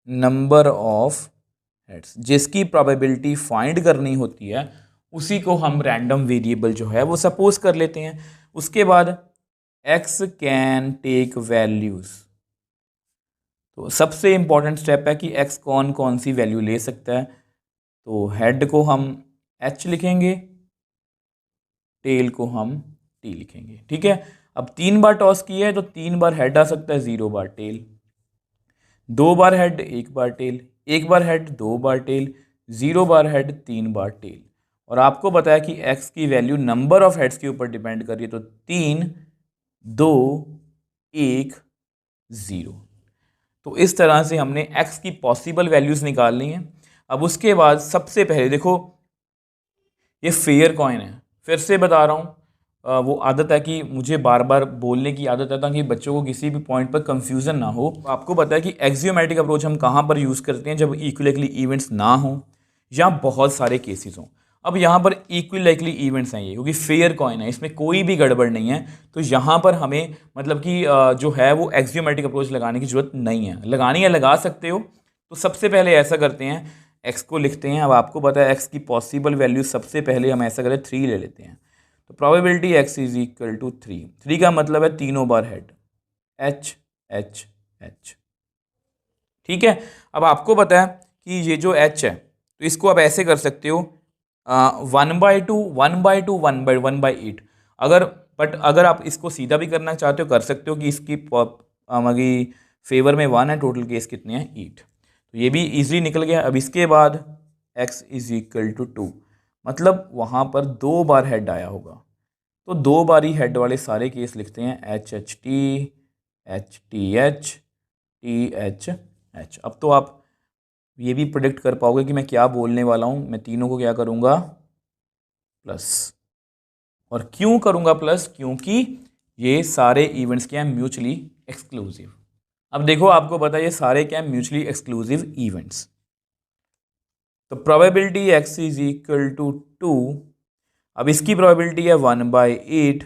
नंबर ऑफ हेड्स। जिसकी प्रोबेबिलिटी फाइंड करनी होती है उसी को हम रैंडम वेरिएबल जो है वो सपोज कर लेते हैं। उसके बाद एक्स कैन टेक वैल्यूज, तो सबसे इंपॉर्टेंट स्टेप है कि एक्स कौन कौन सी वैल्यू ले सकता है। तो हेड को हम एच लिखेंगे, टेल को हम टी लिखेंगे, ठीक है। अब 3 बार टॉस किया है तो 3 बार हेड आ सकता है, 0 बार टेल, 2 बार हेड 1 बार टेल, 1 बार हेड 2 बार टेल, 0 बार हेड 3 बार टेल। और आपको बताया कि x की वैल्यू नंबर ऑफ हेड्स के ऊपर डिपेंड कर रही है, तो 3 2 1 0। तो इस तरह से हमने x की पॉसिबल वैल्यूज निकालनी है। अब उसके बाद सबसे पहले देखो, ये फेयर कॉइन है, फिर से बता रहा हूँ, वो आदत है कि मुझे बार बार बोलने की आदत है ताकि बच्चों को किसी भी पॉइंट पर कंफ्यूजन ना हो। आपको पता है कि एक्सियोमेट्रिक अप्रोच हम कहाँ पर यूज़ करते हैं? जब इक्वली इवेंट्स ना हो या बहुत सारे केसेस हों। अब यहाँ पर इक्वली इवेंट्स हैं ये, क्योंकि फेयर कॉइन है, इसमें कोई भी गड़बड़ नहीं है, तो यहाँ पर हमें मतलब कि जो है वो एक्सियोमेट्रिक अप्रोच लगाने की जरूरत नहीं है। लगानी है लगा सकते हो। तो सबसे पहले ऐसा करते हैं, एक्स को लिखते हैं। अब आपको पता है एक्स की पॉसिबल वैल्यू सबसे पहले हम ऐसा करें 3 ले लेते हैं। तो probability x is equal to 3, 3 का मतलब है तीनों बार हेड, एच एच एच, ठीक है। अब आपको पता है कि ये जो एच है, तो इसको आप ऐसे कर सकते हो 1/2 1/2 1/8। अगर आप इसको सीधा भी करना चाहते हो कर सकते हो कि इसकी फेवर में 1 है, टोटल केस कितने हैं 8। तो ये भी इजीली निकल गया। अब इसके बाद x इज इक्वल टू 2, मतलब वहाँ पर 2 बार हेड आया होगा, तो 2 बार ही हेड वाले सारे केस लिखते हैं, H H T H T H T H H. अब तो आप ये भी प्रेडिक्ट कर पाओगे कि मैं क्या बोलने वाला हूँ। मैं तीनों को क्या करूँगा प्लस, और क्यों करूँगा प्लस? क्योंकि ये सारे इवेंट्स क्या हैं म्यूचुअली एक्सक्लूसिव। अब देखो आपको पता है ये सारे क्या हैं म्यूचुअली एक्सक्लूसिव इवेंट्स। तो probability x is equal to 2, अब इसकी प्रोबेबिलिटी है 1/8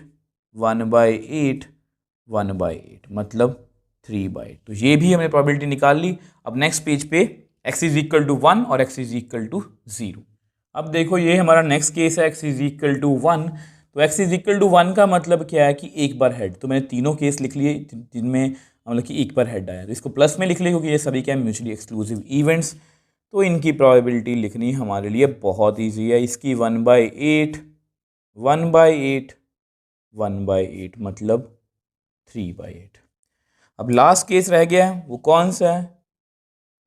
1/8 1/8 मतलब 3/8। तो ये भी हमने प्रोबेबिलिटी निकाल ली। अब नेक्स्ट पेज पे x इज इक्वल टू 1 और x इज इक्वल टू 0। अब देखो ये हमारा नेक्स्ट केस है, x इज इक्वल टू 1। तो x इज इक्वल टू 1 का मतलब क्या है कि 1 बार हेड। तो मैंने तीनों केस लिख लिए जिनमें मतलब कि 1 बार हेड आया, तो इसको प्लस में लिख लिया क्योंकि ये सभी क्या है म्यूचुअली एक्सक्लूसिव इवेंट्स। तो इनकी प्रोबेबिलिटी लिखनी हमारे लिए बहुत ईजी है। इसकी 1/8 1/8 1/8 मतलब 3/8। अब लास्ट केस रह गया है, वो कौन सा है?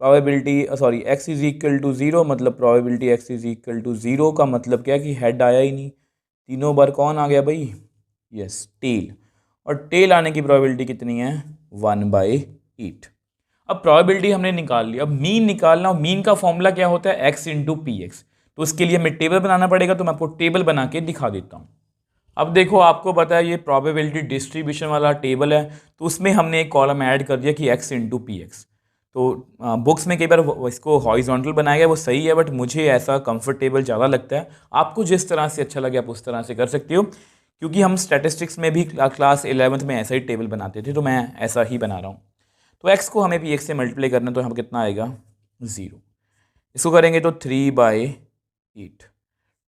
x इज इक्वल टू 0 मतलब probability x is equal to 0 का मतलब क्या कि हेड आया ही नहीं, तीनों बार कौन आ गया भाई? Yes, tell. और टेल आने की प्रोबेबिलिटी कितनी है? 1/8। अब प्रोबेबिलिटी हमने निकाल ली, अब मीन निकालना, और मीन का फॉर्मूला क्या होता है? x into P x. तो उसके लिए हमें टेबल बनाना पड़ेगा, तो मैं आपको टेबल बना के दिखा देता हूँ। अब देखो, आपको पता है ये प्रोबेबिलिटी डिस्ट्रीब्यूशन वाला टेबल है, तो उसमें हमने एक कॉलम ऐड कर दिया कि x इंटू पी एक्स। तो बुक्स में कई बार इसको हॉरिजॉन्टल बनाया गया, वो सही है, बट मुझे ऐसा कंफर्टेबल ज़्यादा लगता है। आपको जिस तरह से अच्छा लगे आप उस तरह से कर सकते हो, क्योंकि हम स्टैटिस्टिक्स में भी क्लास 11th में ऐसा ही टेबल बनाते थे, तो मैं ऐसा ही बना रहा हूँ। तो x को हमें पी एक्स से मल्टीप्लाई करना, तो हम कितना आएगा? 0। इसको करेंगे तो 3/8।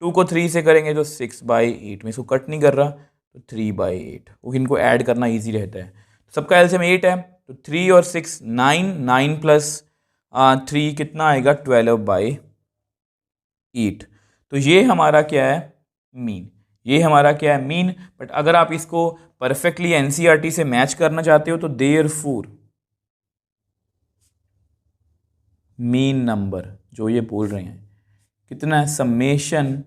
2 को 3 से करेंगे तो 6/8 में, इसको कट नहीं कर रहा, तो 3/8। वो इनको ऐड करना ईजी रहता है। सबका एलसीएम 8 है, तो 3 और 6 9, 9 प्लस 3 कितना आएगा? 12/8। तो ये हमारा क्या है? मीन। ये हमारा क्या है? मीन। बट अगर आप इसको परफेक्टली एनसीईआरटी से मैच करना चाहते हो, तो देयरफॉर मीन नंबर जो ये बोल रहे हैं कितना है? समेशन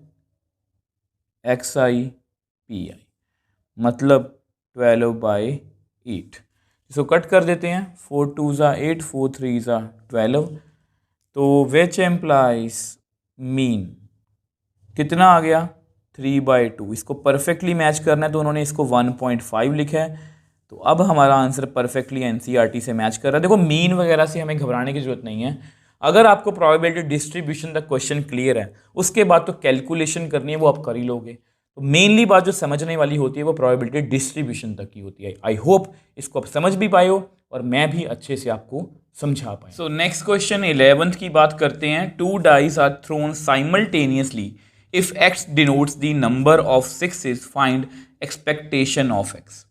XI/PI मतलब 12/8। इसको कट कर देते हैं, 4 2 ज़ा 8, 4 3 ज़ा 12। तो विच एम्प्लाइज मीन कितना आ गया? 3/2। इसको परफेक्टली मैच करना है, तो उन्होंने इसको 1.5 लिखा है। तो अब हमारा आंसर परफेक्टली एनसीईआरटी से मैच कर रहा है। देखो, मीन वगैरह से हमें घबराने की जरूरत नहीं है। अगर आपको प्रोबेबिलिटी डिस्ट्रीब्यूशन तक क्वेश्चन क्लियर है, उसके बाद तो कैलकुलेशन करनी है वो आप कर ही लोगे। तो मेनली बात जो समझने वाली होती है वो प्रोबेबिलिटी डिस्ट्रीब्यूशन तक की होती है। आई होप इसको आप समझ भी पाए हो और मैं भी अच्छे से आपको समझा पाए। सो नेक्स्ट क्वेश्चन 11th की बात करते हैं। 2 dice are thrown simultaneously if x denotes the number of sixes, find expectation of x।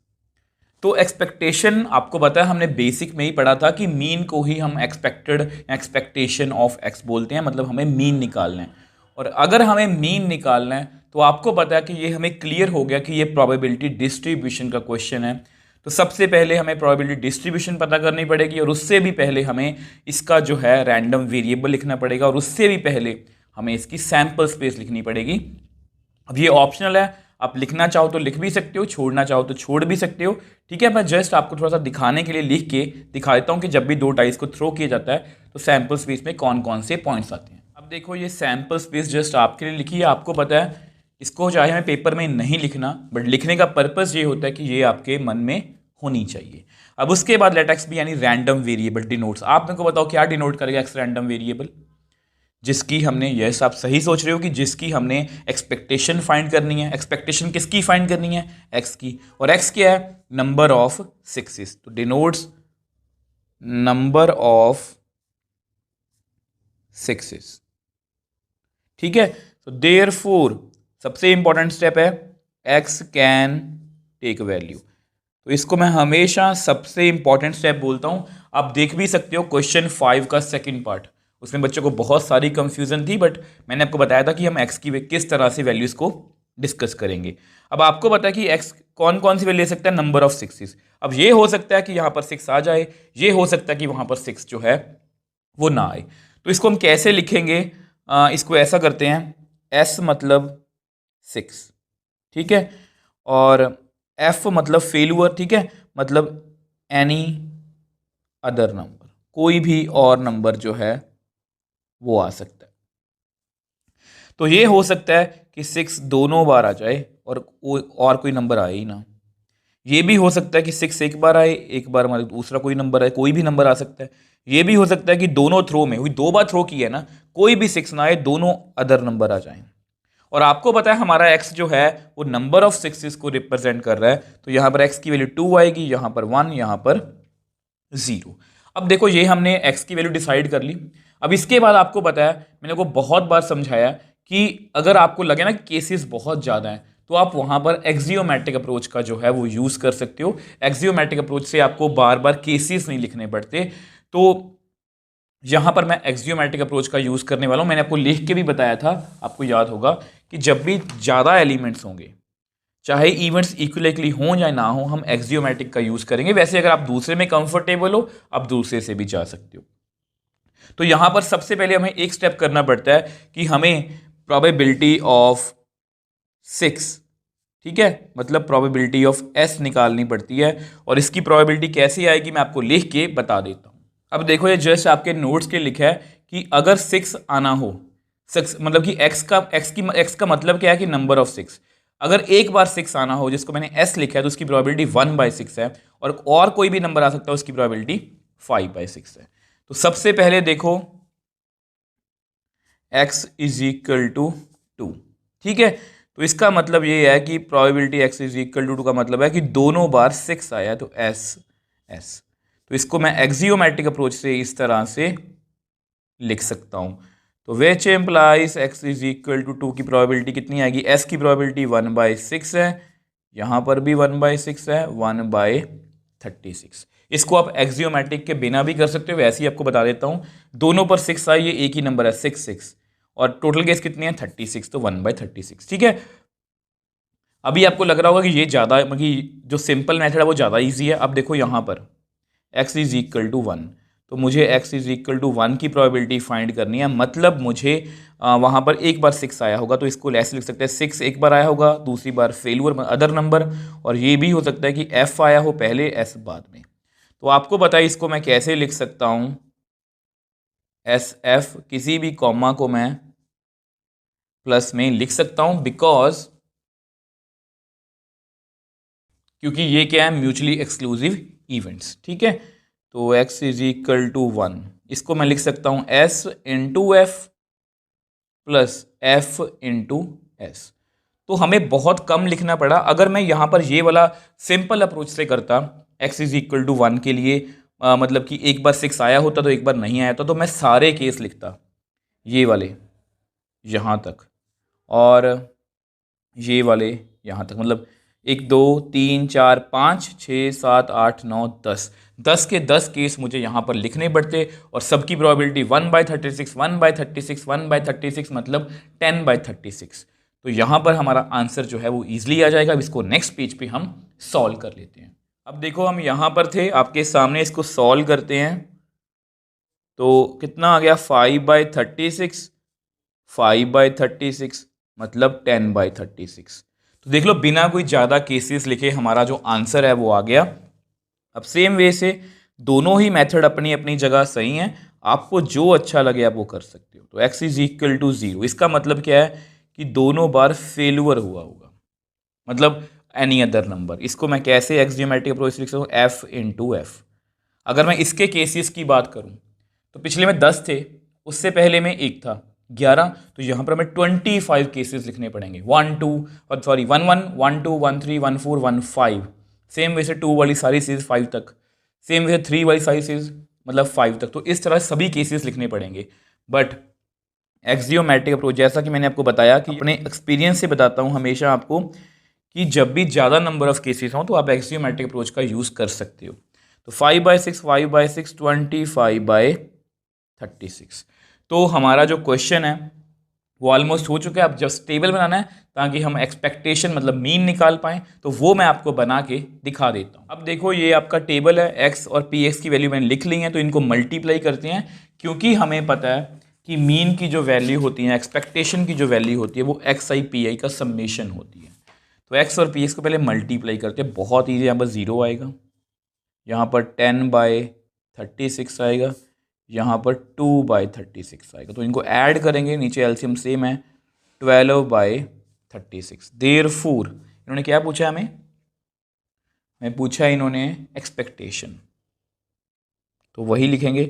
तो एक्सपेक्टेशन आपको पता है, हमने बेसिक में ही पढ़ा था कि मीन को ही हम एक्सपेक्टेशन ऑफ एक्स बोलते हैं, मतलब हमें मीन निकालना है। और अगर हमें मीन निकालना है, तो आपको पता है कि ये हमें क्लियर हो गया कि ये प्रोबेबिलिटी डिस्ट्रीब्यूशन का क्वेश्चन है। तो सबसे पहले हमें प्रोबेबिलिटी डिस्ट्रीब्यूशन पता करनी पड़ेगी, और उससे भी पहले हमें इसका जो है रैंडम वेरिएबल लिखना पड़ेगा, और उससे भी पहले हमें इसकी सैंपल स्पेस लिखनी पड़ेगी। अब ये ऑप्शनल है, आप लिखना चाहो तो लिख भी सकते हो, छोड़ना चाहो तो छोड़ भी सकते हो। ठीक है, मैं जस्ट आपको थोड़ा सा दिखाने के लिए लिख के दिखा देता हूँ कि जब भी 2 डाइस को थ्रो किया जाता है तो सैंपल स्पेस में कौन कौन से पॉइंट्स आते हैं। अब देखो, ये सैंपल स्पेस जस्ट आपके लिए लिखी है। आपको पता है इसको चाहे हमें पेपर में नहीं लिखना, बट लिखने का पर्पज़ ये होता है कि ये आपके मन में होनी चाहिए। अब उसके बाद लेट एक्स भी यानी रैंडम वेरिएबल डिनोट्स। आप मेरे को बताओ क्या डिनोट करेगा एक्स रैंडम वेरिएबल? जिसकी हमने, यस आप सही सोच रहे हो कि जिसकी हमने एक्सपेक्टेशन फाइंड करनी है। एक्सपेक्टेशन किसकी फाइंड करनी है? एक्स की। और एक्स क्या है? Number of sixes. तो डिनोट्स नंबर ऑफ सिक्सेस। ठीक है, तो देयरफॉर सबसे इंपॉर्टेंट स्टेप है एक्स कैन टेक वैल्यू। तो इसको मैं हमेशा सबसे इंपॉर्टेंट स्टेप बोलता हूं। आप देख भी सकते हो क्वेश्चन 5 का सेकंड पार्ट, उसमें बच्चों को बहुत सारी कंफ्यूजन थी, बट मैंने आपको बताया था कि हम एक्स की किस तरह से वैल्यूज को डिस्कस करेंगे। अब आपको पता है कि एक्स कौन कौन सी वैल्यू ले सकता है? Number of sixes. अब ये हो सकता है कि यहाँ पर 6 आ जाए, ये हो सकता है कि वहाँ पर 6 जो है वो ना आए। तो इसको हम कैसे लिखेंगे? इसको ऐसा करते हैं, एस मतलब 6, ठीक है, और एफ मतलब फेलुअर, ठीक है, मतलब एनी अदर नंबर, कोई भी और नंबर जो है वो आ सकता है। तो ये हो सकता है कि 6 दोनों बार आ जाए और कोई नंबर आए ही ना। ये भी हो सकता है कि 6 एक बार आए, एक बार मतलब दूसरा कोई नंबर आए, कोई भी नंबर आ सकता है। ये भी हो सकता है कि दोनों थ्रो में हुई, 2 बार थ्रो की है ना, कोई भी 6 ना आए, दोनों अदर नंबर आ जाएं। और आपको पता है हमारा x जो है वो नंबर ऑफ सिक्सेस को रिप्रेजेंट कर रहा है, तो यहां पर x की वैल्यू 2 आएगी, यहां पर 1, यहां पर 0। अब देखो, ये हमने x की वैल्यू डिसाइड कर ली। अब इसके बाद आपको पता है, मैंने को बहुत बार समझाया कि अगर आपको लगे ना केसेस बहुत ज़्यादा हैं, तो आप वहां पर एक्सियोमेट्रिक अप्रोच का जो है वो यूज़ कर सकते हो। एक्सियोमेट्रिक अप्रोच से आपको बार बार केसेस नहीं लिखने पड़ते। तो यहां पर मैं एक्सियोमेट्रिक अप्रोच का यूज़ करने वाला हूं। मैंने आपको लिख के भी बताया था, आपको याद होगा कि जब भी ज़्यादा एलिमेंट्स होंगे, चाहे इवेंट्स इक्वली हों या ना हो, हम एक्सियोमेटिक का यूज़ करेंगे। वैसे अगर आप दूसरे में कंफर्टेबल हो, आप दूसरे से भी जा सकते हो। तो यहां पर सबसे पहले हमें एक स्टेप करना पड़ता है कि हमें प्रोबेबिलिटी ऑफ 6, ठीक है, मतलब प्रोबेबिलिटी ऑफ एस निकालनी पड़ती है। और इसकी प्रोबेबिलिटी कैसे आएगी मैं आपको लिख के बता देता हूं। अब देखो, ये जस्ट आपके नोट्स के लिखा है कि अगर 6 आना हो, 6 मतलब कि एक्स का मतलब क्या है कि नंबर ऑफ 6। अगर एक बार 6 आना हो, जिसको मैंने एस लिखा है, तो उसकी प्रोबेबिलिटी 1/6 है। और कोई भी नंबर आ सकता है, उसकी प्रोबेबिलिटी 5/6 है। तो सबसे पहले देखो, x इज इक्वल टू 2, ठीक है। तो इसका मतलब ये है कि probability x is equal to 2 का मतलब है कि दोनों बार 6 आया, तो s। तो इसको मैं एक्सियोमेट्रिक अप्रोच से इस तरह से लिख सकता हूं। तो which implies x is equal to 2 की प्रोबेबिलिटी कितनी आएगी? s की प्रोबेबिलिटी 1/6 है, यहां पर भी 1/6 है, 1/36। इसको आप एक्सियोमेट्रिक के बिना भी कर सकते हो, वैसे ही आपको बता देता हूं। दोनों पर 6 आई, ये एक ही नंबर है 6 और टोटल केस कितने हैं 36, तो 1/36, ठीक है। अभी आपको लग रहा होगा कि ये ज़्यादा, मतलब जो सिंपल मेथड है वो ज़्यादा ईजी है। अब देखो यहाँ पर x इज इक्वल टू 1, तो मुझे x इज इक्वल टू 1 की प्रोबेबिलिटी फाइंड करनी है। मतलब मुझे वहाँ पर एक बार 6 आया होगा, तो इसको ऐसे लिख सकते हैं, 6 एक बार आया होगा, दूसरी बार फेलुअर अदर नंबर, और ये भी हो सकता है कि f आया हो पहले, s बाद में। तो आपको बताइए इसको मैं कैसे लिख सकता हूँ? एस एफ किसी भी कॉमा को मैं प्लस में लिख सकता हूँ, बिकॉज क्योंकि ये क्या है, म्यूचुअली एक्सक्लूसिव इवेंट्स, ठीक है। तो x इज इक्वल टू 1, इसको मैं लिख सकता हूँ s into F plus f into S. तो हमें बहुत कम लिखना पड़ा। अगर मैं यहाँ पर ये वाला सिंपल अप्रोच से करता, x इज इक्वल टू 1 के लिए, मतलब कि एक बार 6 आया होता तो एक बार नहीं आया था, तो मैं सारे केस लिखता, ये वाले यहाँ तक और ये वाले यहाँ तक, मतलब 1 2 3 4 5 6 7 8 9 10, 10 के 10 केस मुझे यहाँ पर लिखने पड़ते, और सबकी प्रोबेबिलिटी 1/36 1/36 1/36, मतलब 10/36। तो यहाँ पर हमारा आंसर जो है वो ईजिली आ जाएगा। अब इसको नेक्स्ट पेज पे हम सॉल्व कर लेते हैं। अब देखो, हम यहाँ पर थे आपके सामने, इसको सॉल्व करते हैं। तो कितना आ गया? 5/36, 5/36 मतलब 10/36। तो देख लो, बिना कोई ज़्यादा केसेस लिखे हमारा जो आंसर है वो आ गया। अब सेम वे से दोनों ही मेथड अपनी अपनी जगह सही हैं, आपको जो अच्छा लगे आप वो कर सकते हो। तो x इज इक्वल टू 0, इसका मतलब क्या है कि दोनों बार फेलुअर हुआ होगा, मतलब एनी अदर नंबर। इसको मैं कैसे एक्सियोमेट्रिक अप्रोच से लिख सकता हूँ? f into F. अगर मैं इसके केसेस की बात करूँ, तो पिछले में 10 थे, उससे पहले में एक था 11, तो यहाँ पर हमें 25 केसेस लिखने पड़ेंगे। 1 2 और सॉरी 1 1 1 2 1 3 1 4 1 5। सेम वैसे 2 वाली सारी सीरीज 5 तक, सेम वैसे 3 वाली सारी सीरीज मतलब 5 तक। तो इस तरह सभी केसेस लिखने पड़ेंगे। बट एक्सियोमेट्रिक अप्रोच, जैसा कि मैंने आपको बताया कि अपने एक्सपीरियंस से बताता हूँ हमेशा आपको, कि जब भी ज़्यादा नंबर ऑफ केसेस हों तो आप एक्सियोमेट्रिक अप्रोच का यूज़ कर सकते हो। तो 5/6 5/6 25/36। तो हमारा जो क्वेश्चन है वो ऑलमोस्ट हो चुका है। अब जस्ट टेबल बनाना है ताकि हम एक्सपेक्टेशन मतलब मीन निकाल पाएँ, तो वो मैं आपको बना के दिखा देता हूँ। अब देखो, ये आपका टेबल है, एक्स और पी एक्स की वैल्यू मैंने लिख ली है, तो इनको मल्टीप्लाई करते हैं, क्योंकि हमें पता है कि मीन की जो वैल्यू होती है, एक्सपेक्टेशन की जो वैल्यू होती है, वो एक्स आई पी आई का समेशन होती है। तो एक्स और पी एक्स को पहले मल्टीप्लाई करते हैं, बहुत ईजी। यहाँ पर 0 आएगा, यहाँ पर 10/36 आएगा, यहाँ पर 2/36 आएगा। तो इनको ऐड करेंगे, नीचे एलसीएम सेम है, 12/36। देयरफॉर इन्होंने क्या पूछा हमें पूछा इन्होंने एक्सपेक्टेशन, तो वही लिखेंगे,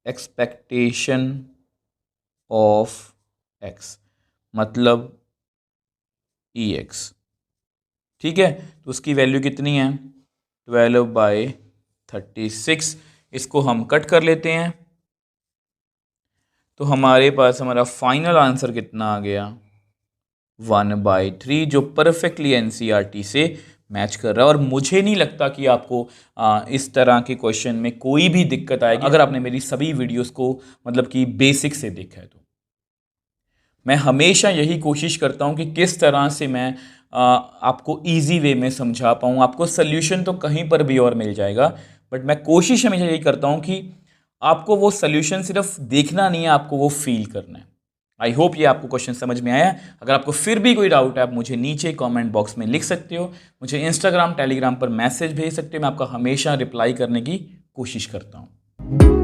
एक्सपेक्टेशन ऑफ एक्स मतलब ई एक्स, ठीक है। तो उसकी वैल्यू कितनी है? 12/36। इसको हम कट कर लेते हैं, तो हमारे पास हमारा फाइनल आंसर कितना आ गया? 1/3, जो परफेक्टली एनसीईआरटी से मैच कर रहा है। और मुझे नहीं लगता कि आपको इस तरह के क्वेश्चन में कोई भी दिक्कत आएगी, अगर आपने मेरी सभी वीडियोस को मतलब कि बेसिक से देखा है। तो मैं हमेशा यही कोशिश करता हूं कि किस तरह से मैं आपको इजी वे में समझा पाऊँ। आपको सल्यूशन तो कहीं पर भी और मिल जाएगा, बट मैं कोशिश हमेशा यही करता हूँ कि आपको वो सल्यूशन सिर्फ देखना नहीं है, आपको वो फील करना है। आई होप ये आपको क्वेश्चन समझ में आया। अगर आपको फिर भी कोई डाउट है, आप मुझे नीचे कमेंट बॉक्स में लिख सकते हो, मुझे इंस्टाग्राम टेलीग्राम पर मैसेज भेज सकते हो। मैं आपका हमेशा रिप्लाई करने की कोशिश करता हूँ।